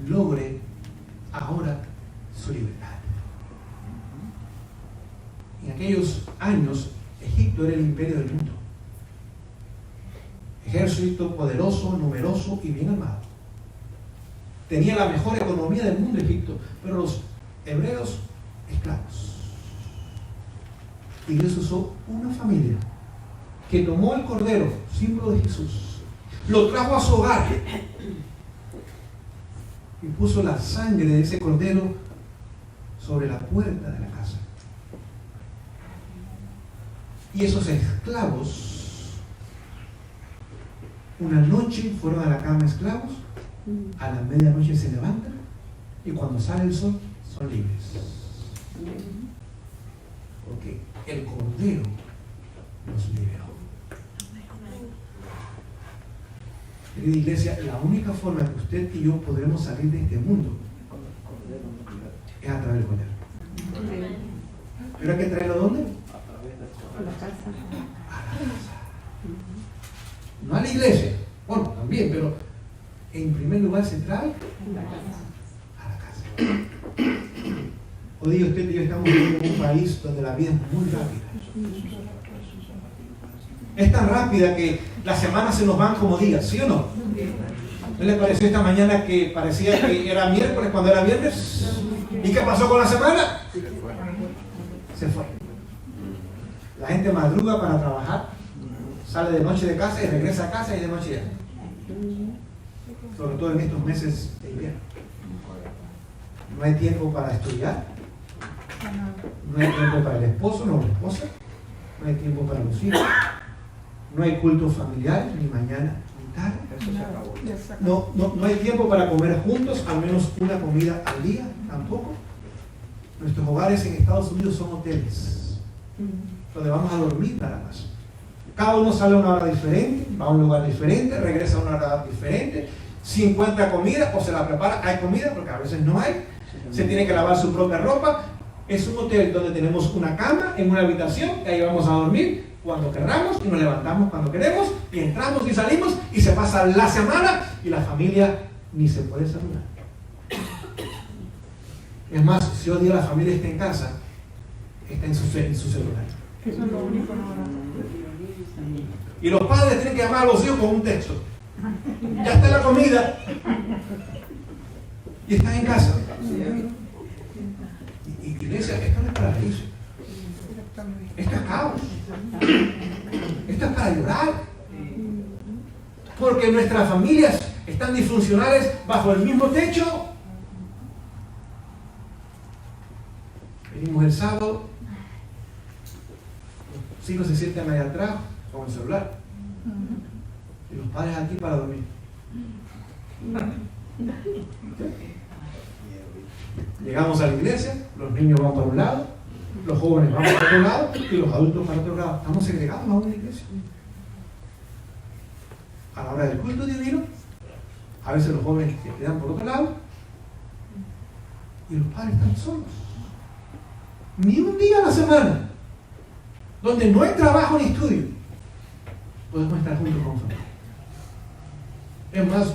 logre ahora su libertad. En aquellos años, Egipto era el imperio del mundo. Ejército poderoso, numeroso y bien armado. Tenía la mejor economía del mundo Egipto, pero los hebreos esclavos. Y Dios usó una familia que tomó el cordero, símbolo de Jesús, lo trajo a su hogar y puso la sangre de ese cordero sobre la puerta de la casa. Y esos esclavos una noche fueron a la cama esclavos, a la medianoche se levantan y cuando sale el sol son libres. Porque el Cordero los liberó. Querida iglesia, la única forma que usted y yo podremos salir de este mundo es a través del Cordero. ¿Pero hay que traerlo dónde? A la casa. A la casa. No a la iglesia, bueno, también, pero en primer lugar se trae a la casa. Hoy día usted y yo estamos viviendo en un país donde la vida es muy rápida. Es tan rápida que las semanas se nos van como días, ¿sí o no? ¿No le pareció esta mañana que parecía que era miércoles cuando era viernes? ¿Y qué pasó con la semana? Se fue. La gente madruga para trabajar, sale de noche de casa y regresa a casa y de noche ya. Sobre todo en estos meses de invierno. No hay tiempo para estudiar, no hay tiempo para el esposo, no la esposa, no hay tiempo para los hijos, no hay cultos familiares, ni mañana ni tarde. Eso se acabó. No hay tiempo para comer juntos, al menos una comida al día, tampoco. Nuestros hogares en Estados Unidos son hoteles, donde vamos a dormir nada más. Cada uno sale a una hora diferente, va a un lugar diferente, regresa a una hora diferente. Si encuentra comida o se la prepara, hay comida, porque a veces no hay. Se tiene que lavar su propia ropa. Es un hotel donde tenemos una cama en una habitación, y ahí vamos a dormir cuando queramos y nos levantamos cuando queremos y entramos y salimos y se pasa la semana y la familia ni se puede saludar. Es más, si hoy día la familia está en casa, está en su celular. Eso es lo único ahora. Y los padres tienen que llamar a los hijos con un texto. Ya está la comida y estás en casa. Y iglesia, esto no es para reírse. Esto es caos. Esto es para llorar. Porque nuestras familias están disfuncionales bajo el mismo techo. Venimos el sábado, los hijos se sientan ahí atrás con el celular y los padres aquí para dormir. Llegamos a la iglesia, los niños van para un lado, los jóvenes van para otro lado y los adultos para otro lado. Estamos segregados aún en la iglesia. A la hora del culto divino, a veces los jóvenes se quedan por otro lado y los padres están solos. Ni un día a la semana donde no hay trabajo ni estudio podemos estar juntos con familia. Es más,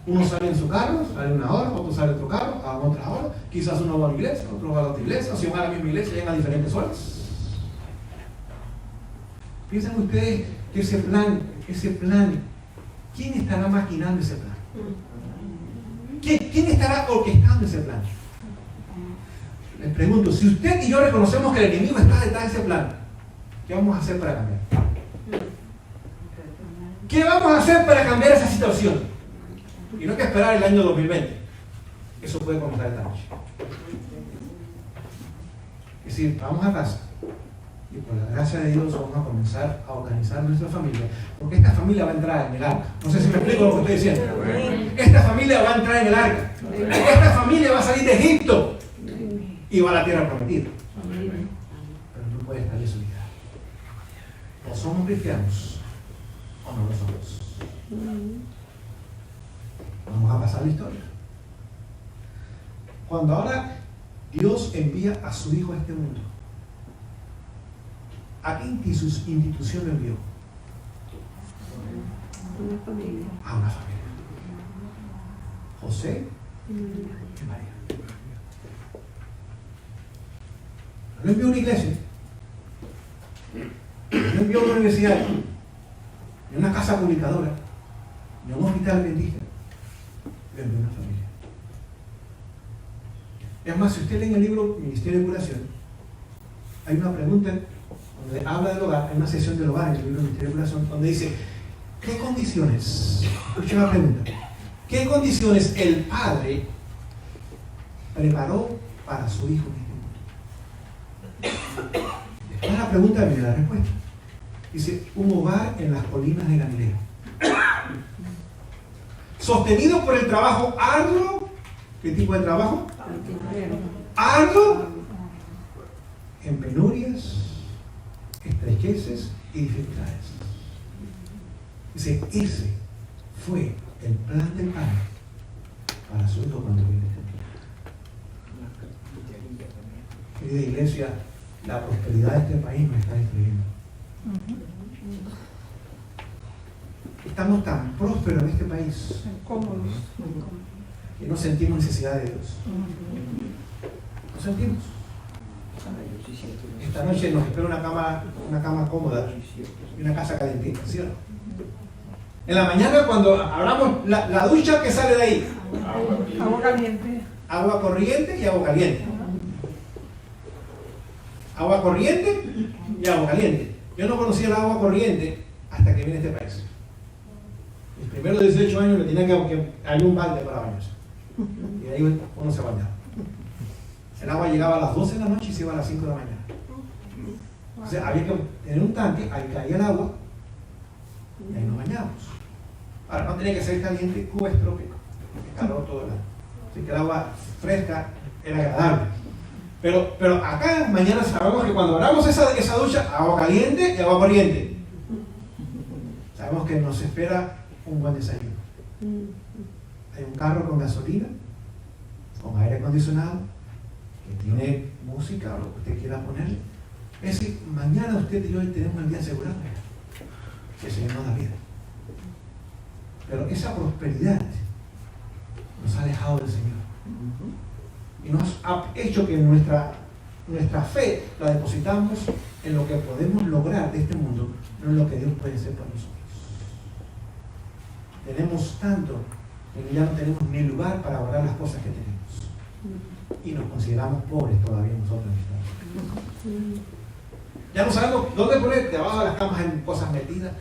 uno sale en su carro, sale una hora, otro sale en otro carro, a otra hora, quizás uno va a la iglesia, otro va a la otra iglesia, o si van a la misma iglesia, llegan a diferentes horas. Piensen ustedes que ese plan, ¿quién estará maquinando ese plan? ¿Quién estará orquestando ese plan? Les pregunto, si usted y yo reconocemos que el enemigo está detrás de ese plan, ¿Qué vamos a hacer para cambiar? ¿Qué vamos a hacer para cambiar esa situación? Y no hay que esperar el año 2020. Eso puede comenzar esta noche. Es decir, vamos a casa y por la gracia de Dios vamos a comenzar a organizar nuestra familia, porque esta familia va a entrar en el arca. No sé si me explico lo que estoy diciendo. Esta familia va a entrar en el arca. Esta familia va a salir de Egipto y va a la tierra prometida. Pero no puede estar desunida. O somos cristianos o no lo somos. Vamos a pasar la historia. Cuando ahora Dios envía a su Hijo a este mundo, ¿a qué institución lo envió? Una familia. A una familia. José y María. No lo envió a una iglesia, no lo envió a una universidad, ni a una casa publicadora, ni a un hospital dentista. Lo envió a una familia. Es más, si usted lee en el libro Ministerio de Curación, hay una pregunta donde habla del hogar, hay una sección del hogar en el libro Ministerio de Curación, donde dice, ¿qué condiciones? Escucha la pregunta. ¿Qué condiciones el Padre preparó para su Hijo en este mundo? Después de la pregunta viene la respuesta. Dice, un hogar en las colinas de Galilea. Sostenido por el trabajo arduo. ¿Qué tipo de trabajo? Arduo. En penurias, estrecheces y dificultades. Dice, ese fue el plan del Padre para su Hijo cuando viene. Querida iglesia, la prosperidad de este país nos está destruyendo. Estamos tan prósperos en este país Cómodos. que no sentimos necesidad de Dios. No sentimos. Esta noche nos espera una cama cómoda y una casa calentita, ¿sí o no? En la mañana cuando abramos la ducha, ¿qué sale de ahí? Agua caliente. Agua corriente y agua caliente. Agua corriente y agua caliente. Yo no conocía el agua corriente hasta que vine a este país. Mis primeros 18 años me tenía que hay un balde para bañarse. Y ahí uno se bañaba. El agua llegaba a las 12 de la noche y se iba a las 5 de la mañana. O sea, había que tener un tanque, ahí caía el agua y ahí nos bañábamos. Ahora, no tenía que ser caliente, Cuba es trópico, es calor todo el año. Así que el agua fresca era agradable. Pero acá mañana sabemos que cuando abramos esa ducha, agua caliente y agua corriente. Sabemos que nos espera un buen desayuno. Hay un carro con gasolina, con aire acondicionado, que tiene música o lo que usted quiera ponerle. Es decir, mañana usted y yo tenemos el día asegurado. Que el Señor nos da vida. Pero esa prosperidad nos ha alejado del Señor. Y nos ha hecho que nuestra fe la depositamos en lo que podemos lograr de este mundo, no en lo que Dios puede hacer para nosotros. Tenemos tanto que ya no tenemos ni lugar para guardar las cosas que tenemos. Y nos consideramos pobres todavía nosotros. Ya no sabemos dónde poner, debajo de las camas hay cosas metidas.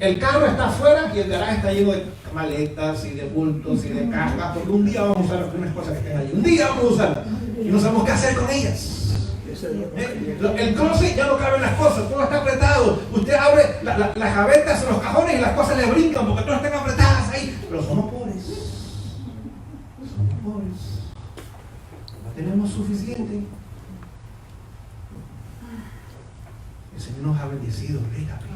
El carro está afuera y el garaje está lleno de maletas y de bultos y de cajas, porque un día vamos a usar las primeras cosas que estén allí. Un día vamos a usarlas y no sabemos qué hacer con ellas. El closet ya no caben las cosas, todo está apretado. Usted abre las gavetas o los cajones y las cosas le brincan porque todas están apretadas ahí. Pero somos pobres. Somos pobres. No tenemos suficiente. El Señor nos ha bendecido ricamente.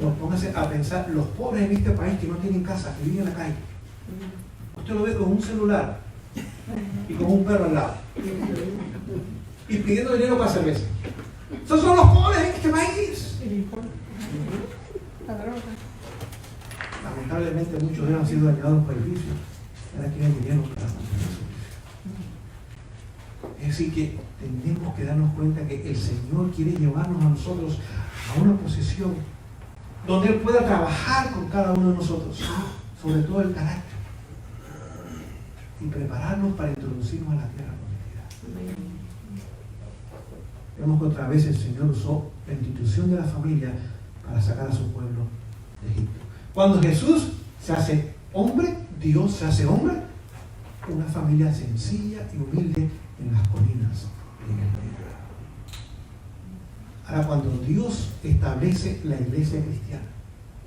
No, póngase a pensar, los pobres en este país que no tienen casa, que viven en la calle. Usted lo ve con un celular y con un perro al lado. Y pidiendo dinero para cerveza. Esos son los pobres en este país. La droga. Lamentablemente muchos de ellos han sido dañados por el vicio. Ahora quieren dinero para mantenerse. Es decir, que tenemos que darnos cuenta que el Señor quiere llevarnos a nosotros a una posición donde Él pueda trabajar con cada uno de nosotros, sobre todo el carácter, y prepararnos para introducirnos a la tierra prometida. Vemos que otra vez el Señor usó la institución de la familia para sacar a su pueblo de Egipto. Cuando Jesús se hace hombre, Dios se hace hombre, una familia sencilla y humilde en las colinas de Galilea. Ahora, cuando Dios establece la iglesia cristiana,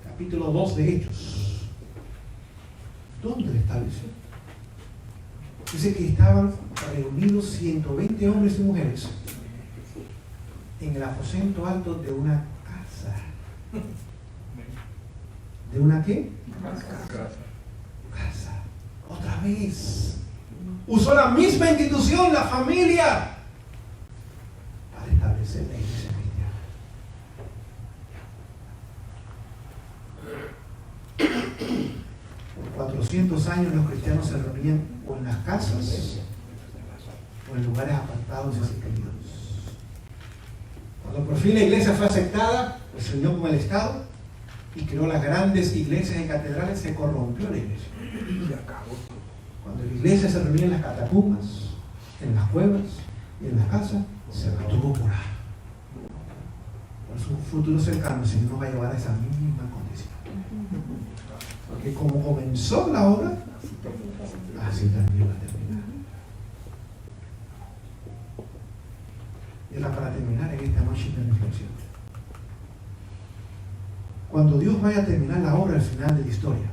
capítulo 2 de Hechos, ¿dónde la estableció? Dice que estaban reunidos 120 hombres y mujeres en el aposento alto de una casa. ¿De una qué? Casa. Otra vez. Usó la misma institución, la familia, para establecer la iglesia cristiana. Por 400 años los cristianos se reunían o en las casas o en lugares apartados y secretos. Cuando por fin la iglesia fue aceptada, pues se unió con el Estado y creó las grandes iglesias y catedrales, se corrompió la iglesia. Cuando la iglesia se reunía en las catacumbas, en las cuevas y en las casas, se mantuvo por ahí. Por su futuro cercano, el Señor nos va a llevar a esa misma condición. Porque como comenzó la obra, así también va a terminar. Y era para terminar en esta noche de reflexión. Cuando Dios vaya a terminar la obra al final de la historia,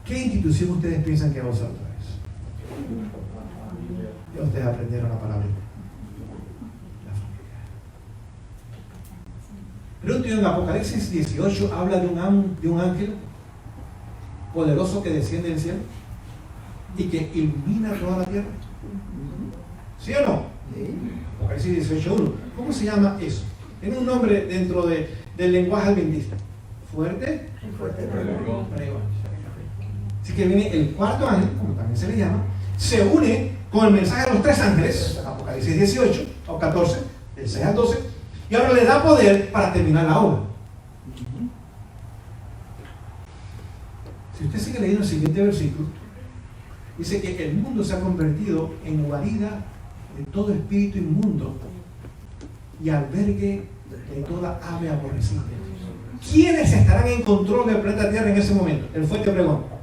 ¿qué institución ustedes piensan que va a usar otra vez? Ya ustedes aprendieron la palabra. La familia. Pero en Apocalipsis 18 habla de un ángel poderoso que desciende del cielo y que ilumina toda la tierra. ¿Sí o no? Apocalipsis 18:1. ¿Cómo se llama eso? Tiene un nombre dentro del lenguaje adventista. ¿Fuerte? Pregón. Así que viene el cuarto ángel, como también se le llama, se une con el mensaje de los tres ángeles, Apocalipsis 18 o 14, del 6 al 12, y ahora le da poder para terminar la obra. Si usted sigue leyendo el siguiente versículo, dice que el mundo se ha convertido en guarida de todo espíritu inmundo y albergue de toda ave aborrecida. ¿Quiénes estarán en control del planeta Tierra en ese momento? El fuerte pregón.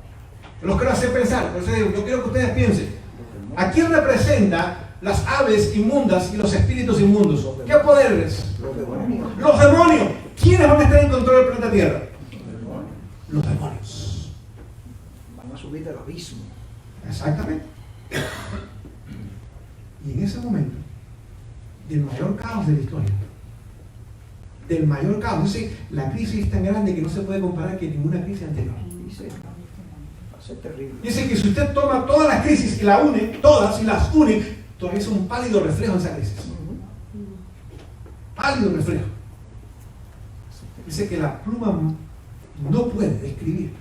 Los quiero hacer pensar, por eso digo, yo quiero que ustedes piensen. ¿A quién representa las aves inmundas y los espíritus inmundos? ¿Qué poderes? Los demonios. ¿Quiénes van a estar en control del planeta Tierra? Los demonios. Van a subir del abismo. Exactamente. Y en ese momento, del mayor caos de la historia, del mayor caos, dice, la crisis es tan grande que no se puede comparar con ninguna crisis anterior. Dice que si usted toma todas las crisis y las une, todas y las une, todavía es un pálido reflejo de esa crisis. Pálido reflejo. Dice que la pluma no puede describir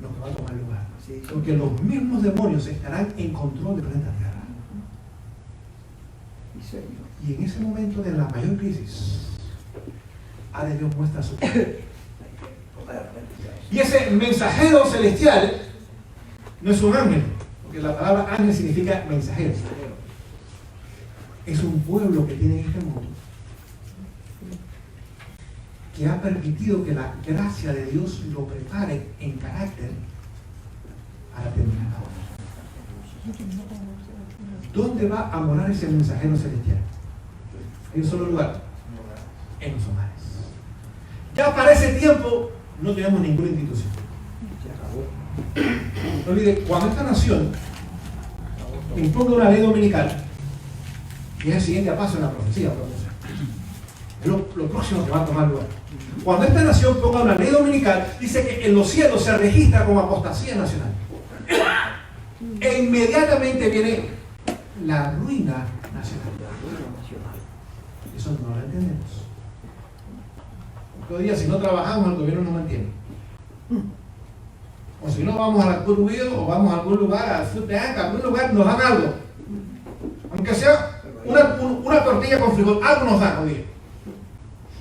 lo que va a tomar lugar, porque los mismos demonios estarán en control del planeta Tierra. Y en ese momento de la mayor crisis, Dios muestra su poder. Y ese mensajero celestial no es un ángel, porque la palabra ángel significa mensajero. Es un pueblo que tiene en este mundo que ha permitido que la gracia de Dios lo prepare en carácter para terminar la obra. ¿Dónde va a morar ese mensajero celestial? En un solo lugar, en los hogares. Ya para ese tiempo no tenemos ninguna institución. No olvide, cuando esta nación imponga una ley dominical, y es el siguiente paso en la profecía, es lo próximo que va a tomar lugar. Cuando esta nación ponga una ley dominical, dice que en los cielos se registra como apostasía nacional. E inmediatamente viene la ruina nacional. Eso no lo entendemos. Otro día, si no trabajamos, el gobierno nos mantiene. O si no, vamos a la Curvio o vamos a algún lugar, al Food Bank, a algún lugar, nos dan algo. Aunque sea una tortilla con frijol, algo nos dan, oye.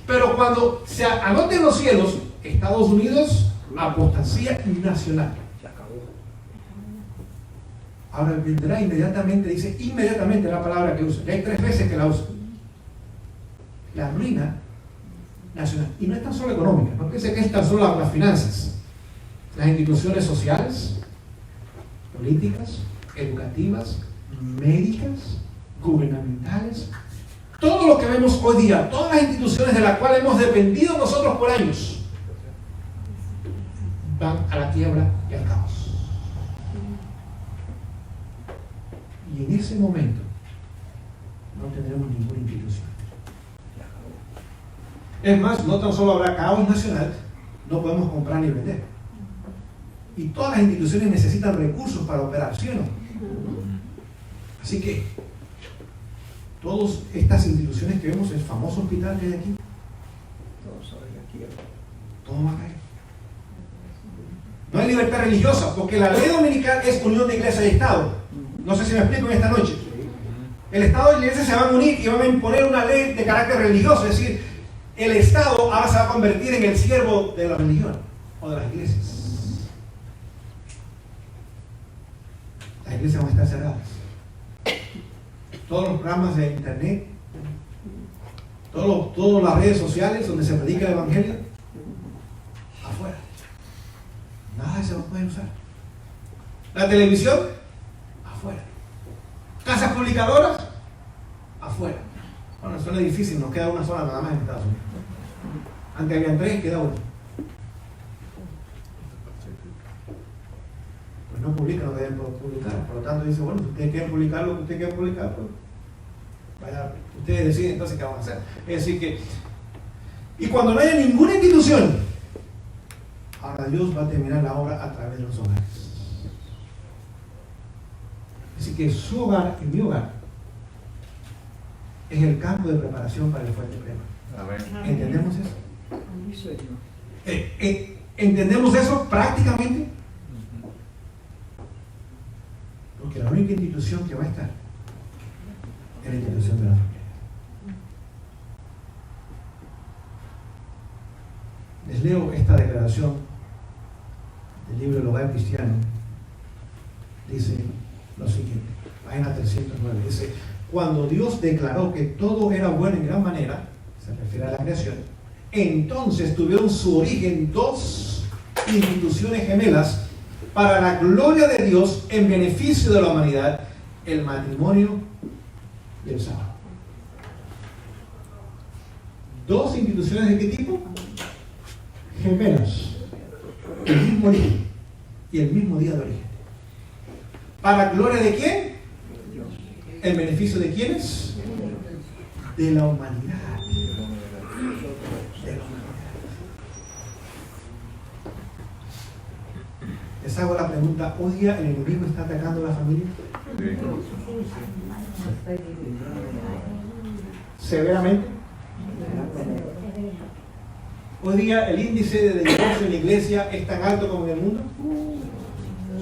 Pero cuando se anoten los cielos, Estados Unidos, apostasía nacional. Ahora vendrá inmediatamente, dice inmediatamente la palabra que usa. Y hay 3 veces que la usa. La ruina nacional. Y no es tan solo económica, no piense que es tan solo las finanzas. Las instituciones sociales, políticas, educativas, médicas, gubernamentales, todo lo que vemos hoy día, todas las instituciones de las cuales hemos dependido nosotros por años, van a la quiebra y al caos. Y en ese momento no tendremos ninguna institución. Es más, no tan solo habrá caos nacional, no podemos comprar ni vender. Y todas las instituciones necesitan recursos para operar, ¿sí o no? Así que todas estas instituciones que vemos, el famoso hospital que hay aquí, todo va a caer. No hay libertad religiosa, porque la ley dominical es unión de iglesia y Estado. No sé si me explico en esta noche. El Estado y la iglesia se van a unir y van a imponer una ley de carácter religioso, es decir, el Estado ahora se va a convertir en el siervo de la religión o de las iglesias. Las iglesias van a estar cerradas. Todos los programas de internet, todas las redes sociales donde se predica el evangelio, afuera. Nada se puede usar. La televisión, afuera. Casas publicadoras, afuera. Bueno, suena difícil, nos queda una sola nada más en Estados Unidos. Antes habían 3, queda 1. Pues no publican, no deben publicar. Por lo tanto dice, bueno, si ustedes quieren publicar lo que ustedes quieren publicar, pues vaya, ustedes deciden entonces qué van a hacer. Es decir que, y cuando no haya ninguna institución, ahora Dios va a terminar la obra a través de los hogares. Así que su hogar y mi hogar es el campo de preparación para el fuerte pleno. ¿Entendemos eso? ¿Entendemos eso prácticamente? Porque la única institución que va a estar es la institución de la familia. Les leo esta declaración del libro El Hogar Cristiano. Dice lo siguiente, página 309, dice: cuando Dios declaró que todo era bueno en gran manera, se refiere a la creación, entonces tuvieron su origen 2 instituciones gemelas para la gloria de Dios en beneficio de la humanidad: el matrimonio y el sábado. 2 instituciones ¿de qué tipo? Gemelas, el mismo origen y el mismo día de origen. ¿Para gloria de quién? ¿En beneficio de quiénes? De la humanidad. Les hago la pregunta: ¿hoy día el enemigo está atacando a la familia? ¿Severamente? ¿Hoy día el índice de divorcio en la iglesia es tan alto como en el mundo?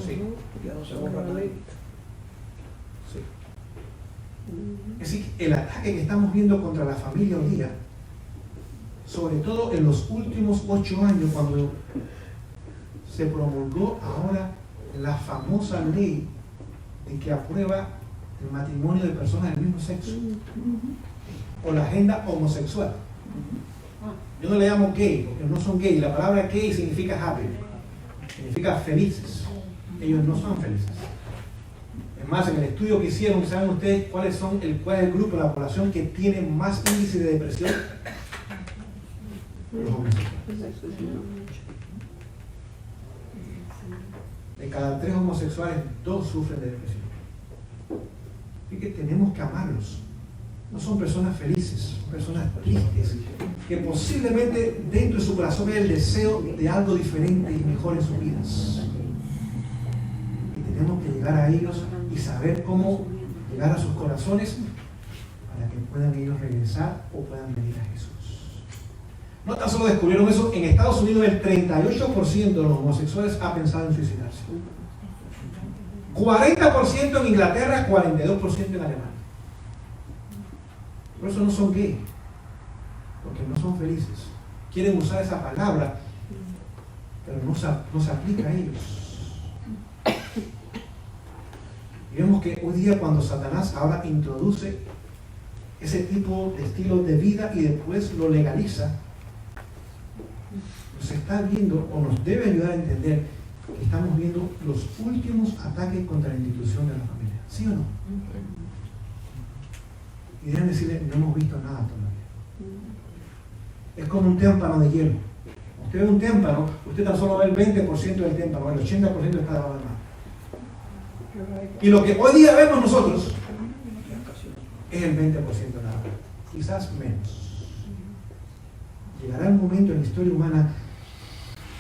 Sí. Sí. Es decir, el ataque que estamos viendo contra la familia hoy día, sobre todo en los últimos 8 años, cuando se promulgó ahora la famosa ley de que aprueba el matrimonio de personas del mismo sexo, o la agenda homosexual. Yo no le llamo gay, porque no son gay. La palabra gay significa happy, significa felices. Ellos no son felices. Es más, en el estudio que hicieron, ¿saben ustedes cuál es el grupo de la población que tiene más índice de depresión? Los homosexuales. De cada 3 homosexuales, 2 sufren de depresión. Así que tenemos que amarlos. No son personas felices, son personas tristes, que posiblemente dentro de su corazón hay el deseo de algo diferente y mejor en sus vidas. Y tenemos que llegar a ellos y saber cómo llegar a sus corazones para que puedan ellos regresar o puedan venir a Jesús. No tan solo descubrieron eso, en Estados Unidos el 38% de los homosexuales ha pensado en suicidarse. 40% en Inglaterra, 42% en Alemania. Por eso no son gay, porque no son felices. Quieren usar esa palabra, pero no se aplica a ellos. Y vemos que hoy día cuando Satanás ahora introduce ese tipo de estilo de vida y después lo legaliza, nos está viendo o nos debe ayudar a entender que estamos viendo los últimos ataques contra la institución de la familia. ¿Sí o no? Y deben decirle, no hemos visto nada todavía. Es como un témpano de hielo. Usted ve un témpano, usted tan solo ve el 20% del témpano, el 80% está debajo del mar. Y lo que hoy día vemos nosotros es el 20% nada más, quizás menos. Llegará el momento en la historia humana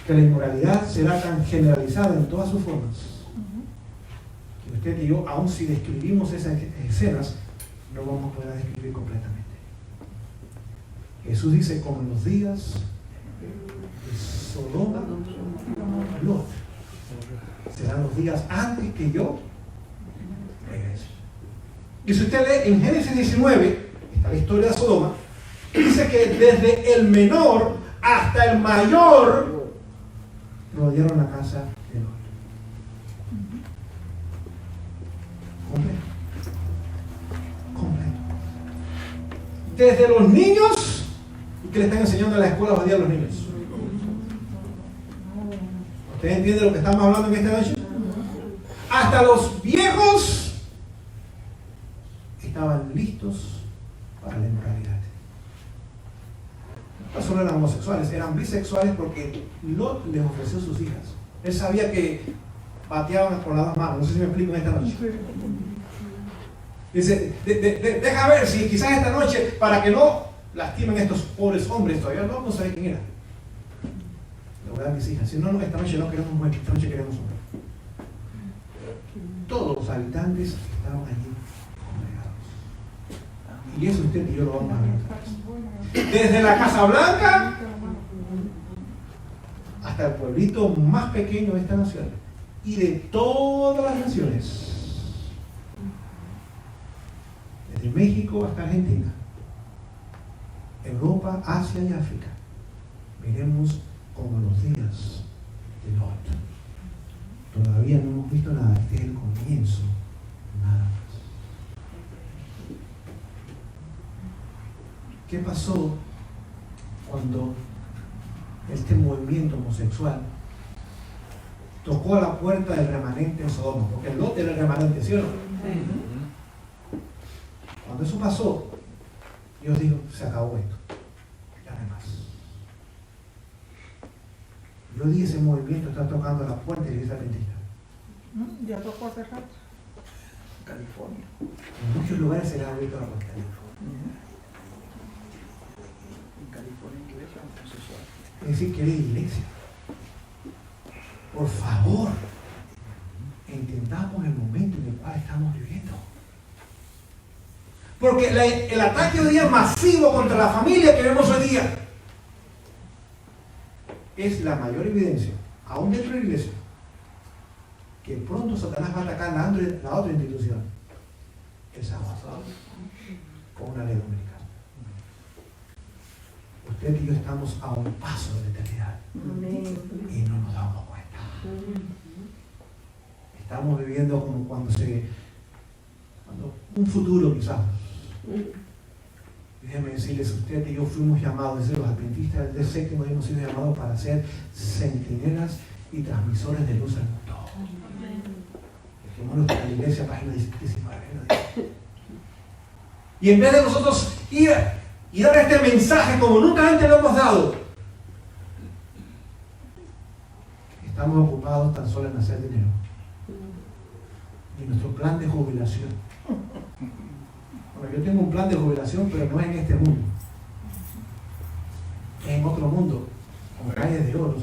que la inmoralidad será tan generalizada en todas sus formas que usted y yo, aun si describimos esas escenas, no vamos a poder describir completamente. Jesús dice, como en los días de Sodoma y Lot, serán los días antes que yo regrese. Y si usted lee en Génesis 19, está la historia de Sodoma, dice que desde el menor hasta el mayor rodearon la casa de Lot. Completo. Desde los niños, que le están enseñando en la escuela hoy día a los niños. ¿Usted entiende lo que estamos hablando en esta noche? Hasta los viejos estaban listos para la inmoralidad. No solo eran homosexuales, eran bisexuales porque Lot les ofreció sus hijas. Él sabía que pateaban con las dos manos. No sé si me explico en esta noche. Dice, deja ver si quizás esta noche, para que no lastimen a estos pobres hombres, todavía no sabe quién era. Le voy a dar a mis hijas. Si no, esta noche no queremos mujer, esta noche queremos hombre. Todos los habitantes estaban allí congregados. Y eso usted y yo lo vamos a ver. Desde la Casa Blanca hasta el pueblito más pequeño de esta nación y de todas las naciones. Desde México hasta Argentina, Europa, Asia y África, veremos como los días de Lot. Todavía no hemos visto nada, este es el comienzo, nada más. ¿Qué pasó cuando este movimiento homosexual tocó a la puerta del remanente en Sodoma? Porque Lot era el remanente, ¿sí o no? Cuando eso pasó, Dios dijo, se acabó esto, ya no hay más. Yo dije, ese movimiento está tocando la puerta de la iglesia adventista. Ya tocó hace rato. California. En muchos lugares se le ha abierto la puerta. En California, iglesia homosexual. Es decir, querida iglesia, por favor, entendamos el momento en el cual estamos viviendo. Porque el ataque hoy día masivo contra la familia que vemos hoy día es la mayor evidencia, aún dentro de la iglesia, que pronto Satanás va a atacar la otra institución, el sábado, con una ley dominical. Usted y yo estamos a un paso de la eternidad y no nos damos cuenta. Estamos viviendo como cuando un futuro quizás. Déjenme decirles, usted y yo fuimos llamados, desde los adventistas del séptimo hemos sido llamados para ser centinelas y transmisores de luz al mundo. Dejémonos para la iglesia, página 19. Y en vez de nosotros ir y dar este mensaje como nunca antes lo hemos dado, estamos ocupados tan solo en hacer dinero. Y nuestro plan de jubilación. Bueno, yo tengo un plan de jubilación, pero no es en este mundo. Es en otro mundo, con calles de oro.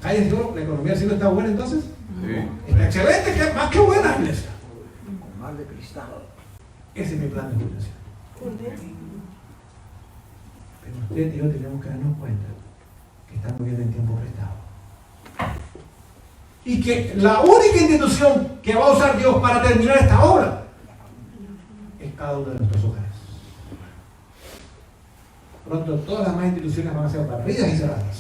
Calles de oro, la economía del siglo está buena entonces. Sí. Está excelente, más que buena iglesia. Con mar de cristal. Ese es mi plan de jubilación. Pero usted y yo tenemos que darnos cuenta que estamos viviendo en tiempo prestado. Y que la única institución que va a usar Dios para terminar esta obra es cada uno de nuestros hogares. Pronto todas las demás instituciones van a ser barridas y cerradas.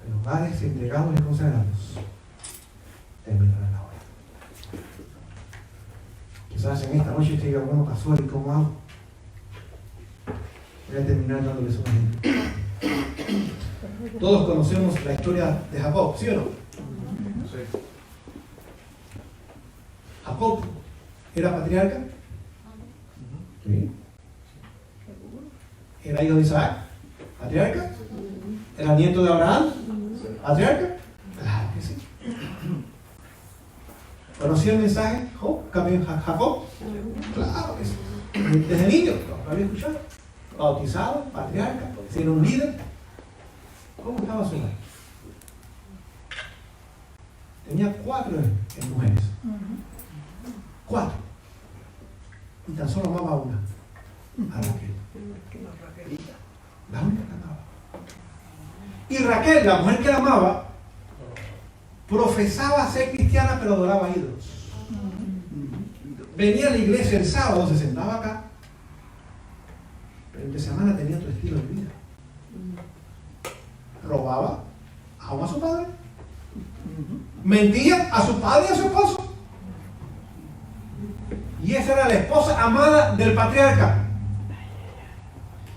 Pero hogares entregados y consagrados terminará la hora. Quizás en esta noche usted diga, bueno, pastor, ¿y cómo hago? Voy a terminar dándoles un ejemplo. Todos conocemos la historia de Jacob, ¿sí o no? Sí. Jacob era patriarca. Sí. Era hijo de Isaac, patriarca. Era nieto de Abraham, patriarca. Claro que sí. ¿Conocía el mensaje Jacob? Claro que sí. Desde niño lo había escuchado. Bautizado, patriarca, siendo un líder. ¿Cómo estaba su madre? Tenía 4 mujeres. 4. Y tan solo amaba una. A Raquel. La única que amaba. Y Raquel, la mujer que la amaba, profesaba ser cristiana, pero adoraba ídolos. Venía a la iglesia el sábado, se sentaba acá, pero entre semana tenía otro estilo de vida. Robaba a su padre, mentía a su padre y a su esposo. Y esa era la esposa amada del patriarca.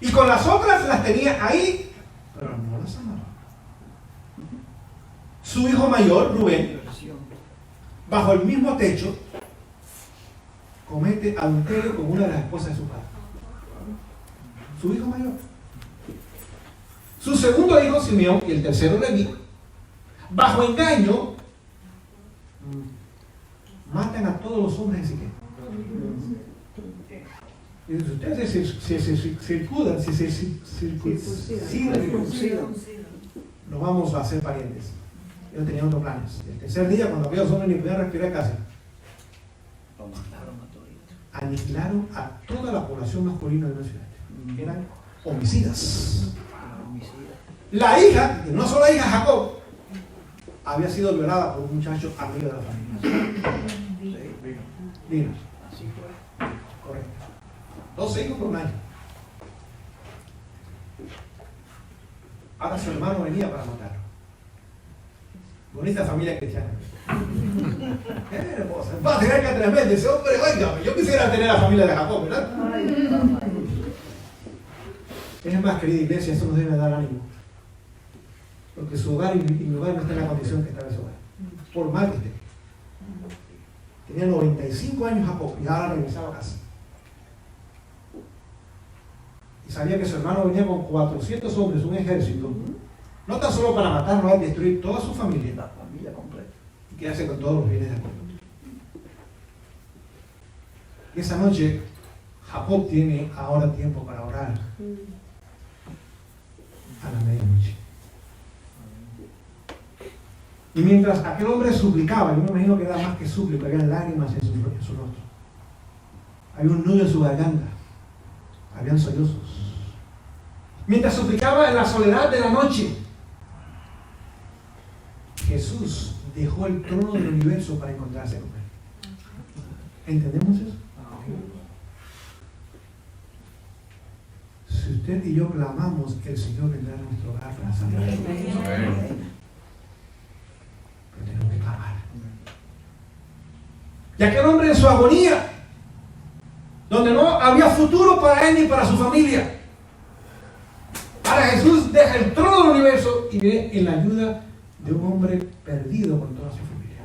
Y con las otras las tenía ahí, pero no las amaba. Su hijo mayor, Rubén, bajo el mismo techo, comete adulterio con una de las esposas de su padre. Su hijo mayor. Su segundo hijo, Simeón, y el tercero, Leví, bajo engaño, matan a todos los hombres de Siquem. Y si ustedes circuncidan, no vamos a hacer parientes. Ellos tenían otros planes. El tercer día, cuando aquellos hombres ni podían respirar casi, aniquilaron a toda la población masculina de la ciudad. Eran homicidas. La hija, no solo la hija Jacob, había sido violada por un muchacho amigo de la familia. Dino. Así fue. Correcto. 12 hijos por un año. Ahora su hermano venía para matarlo. Bonita familia cristiana. Qué hermosa. Va a tener que tremendo ese hombre. Oiga, yo quisiera tener la familia de Jacob, ¿verdad? Es más, querida iglesia, eso nos debe dar ánimo. Porque su hogar y mi hogar no está en la condición que está en su hogar. Por mal que esté. Tenía 95 años Jacob y ahora regresaba a casa. Y sabía que su hermano venía con 400 hombres, un ejército, no tan solo para matarlo, a destruir toda su familia, la familia completa, y quedarse con todos los bienes del mundo. Y esa noche, Jacob tiene ahora tiempo para orar a la medianoche. Y mientras aquel hombre suplicaba, yo me imagino que era más que súplica, había lágrimas en su rostro. Había un nudo en su garganta. Habían sollozos. Mientras suplicaba en la soledad de la noche, Jesús dejó el trono del universo para encontrarse con él. ¿Entendemos eso? Si usted y yo clamamos, el Señor vendrá a nuestro hogar para salvarnos. Pero tenemos que clamar. Y aquel hombre en su agonía, donde no había futuro para él ni para su familia, ahora Jesús deja el trono del universo y viene en la ayuda de un hombre perdido con toda su familia.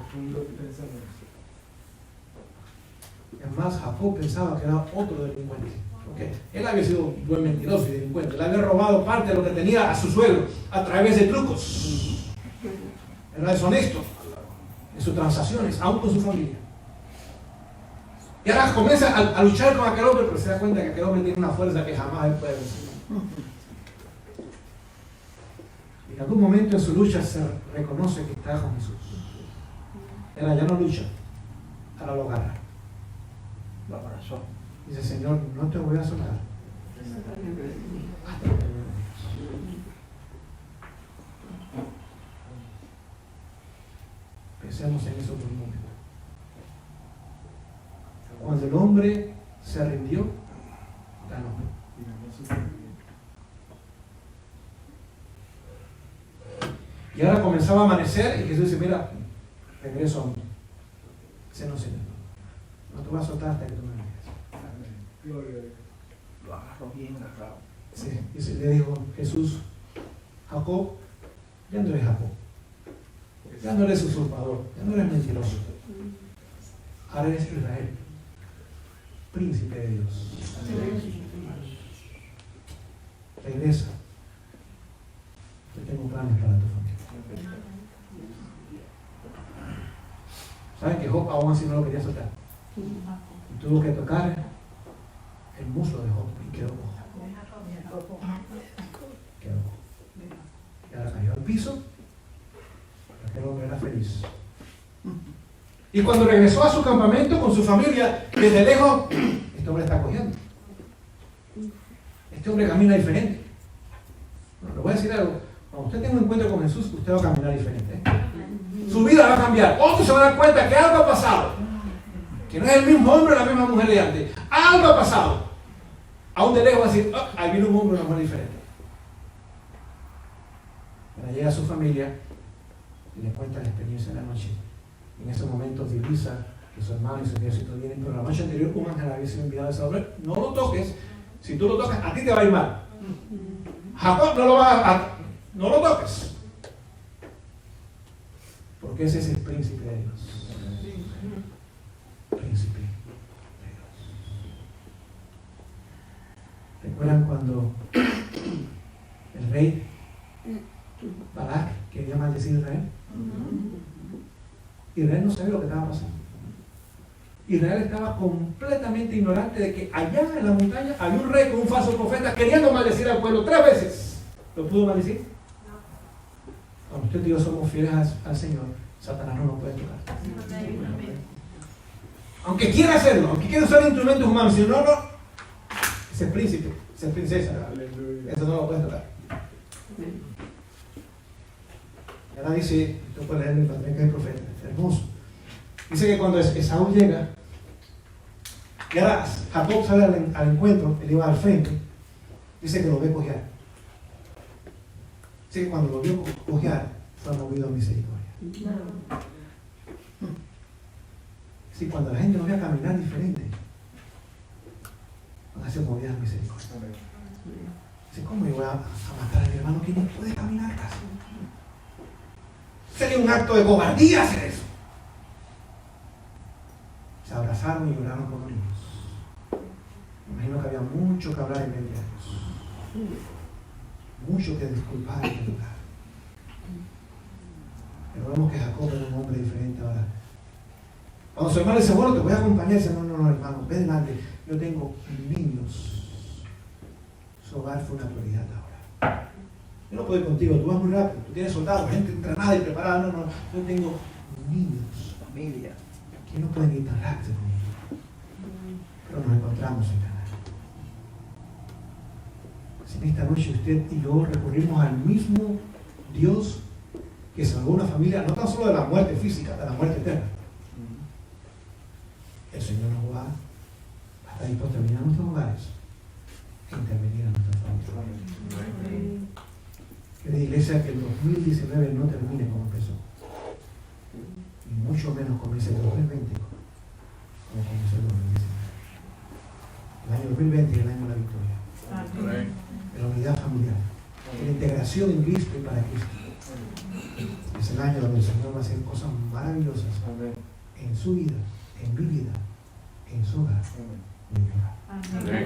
Es más, Jacob pensaba que era otro delincuente. Okay. Él había sido un buen mentiroso y delincuente. Le había robado parte de lo que tenía a su suegro a través de trucos. Era deshonesto en sus transacciones, aún con su familia. Y ahora comienza a luchar con aquel hombre, pero se da cuenta que aquel hombre tiene una fuerza que jamás él puede vencer. Y en algún momento en su lucha se reconoce que está con Jesús. Él ya no lucha, ahora lo agarra. Lo abrazó. Dice: Señor, no te voy a soltar hasta que me bendigas. Pensemos en eso por un momento. Cuando el hombre se rindió, ganó. Y ahora comenzaba a amanecer y Jesús dice: mira, regreso a mí. Ese no, Señor. No te voy a soltar hasta que tú me digas. Lo agarró bien agarrado. Sí, y le dijo Jesús, Jacob, ya no eres Jacob. Ya no eres usurpador, ya no eres mentiroso. Ahora eres Israel, príncipe de Dios. Regresa. Yo tengo planes para tu familia. ¿Saben que Job aún así no lo quería soltar? Y tuvo que tocar el muslo de Job y quedó cojo. Quedó cojo. Y ahora cayó al piso, pero aquel hombre era feliz. Y cuando regresó a su campamento con su familia, desde lejos, este hombre está cogiendo. Este hombre camina diferente. Bueno, le voy a decir algo. Cuando usted tenga un encuentro con Jesús, usted va a caminar diferente. Su vida va a cambiar. Otros se van a dar cuenta que algo ha pasado. Que no es el mismo hombre o la misma mujer de antes. Algo ha pasado. Aún de lejos va a decir, oh, ahí viene un hombre o una mujer diferente. Pero llega a su familia y le cuenta la experiencia de la noche. En ese momento divisa que su hermano y su ejército vienen, pero la noche anterior un ángel había sido enviado a ese hombre. No lo toques. Si tú lo tocas, a ti te va a ir mal. Jacob no lo toques. Porque ese es el príncipe de Dios. Príncipe de Dios. ¿Recuerdan cuando el rey Balac quería maldecir a Israel? Israel no sabía lo que estaba pasando. Israel estaba completamente ignorante de que allá en la montaña había un rey con un falso profeta queriendo maldecir al pueblo 3 veces. ¿Lo pudo maldecir? No. Cuando usted y yo somos fieles al Señor, Satanás no nos puede tocar. Aunque quiera hacerlo, aunque quiera usar instrumentos humanos, si no, ese es príncipe, esa es princesa. Eso no lo puede tocar. Y ahora dice, esto puede leer mi padre que es profeta, es hermoso. Dice que cuando Esaú llega, y ahora Jacob sale al encuentro, él iba al frente, dice que lo ve cojear. Dice que cuando lo vio cojear, fue movido a misericordia. Sí, cuando la gente lo vea caminar diferente, van a ser movidas a misericordia. Dice, ¿cómo yo voy a matar a mi hermano que no puede caminar casi? Sería un acto de cobardía hacer eso. Se abrazaron y lloraron como niños. Me imagino que había mucho que hablar en medio de Dios. Mucho que disculpar y perdonar. Pero vemos que Jacob era un hombre diferente ahora. Cuando su hermano dice, bueno, te voy a acompañar, dice, no, hermano, ve delante. Yo tengo niños. Su hogar fue una prioridad ahora. Yo no puedo ir contigo, tú vas muy rápido, tú tienes soldados, gente entrenada y preparada. No, yo tengo niños, familia, que no pueden ir tan rápido conmigo. Pero nos encontramos en Canaán. Si en esta noche usted y yo recurrimos al mismo Dios que salvó una familia, no tan solo de la muerte física, de la muerte eterna, el Señor nos va a estar dispuesto a venir a nuestros hogares e intervenir a nuestras familias. Que la iglesia que el 2019 no termine como empezó, y mucho menos comience el 2020 como comenzó el 2019. El año 2020 es el año de la victoria, de la unidad familiar, de la integración en Cristo y para Cristo. Es el año donde el Señor va a hacer cosas maravillosas en su vida, en mi vida, en su hogar, en mi hogar.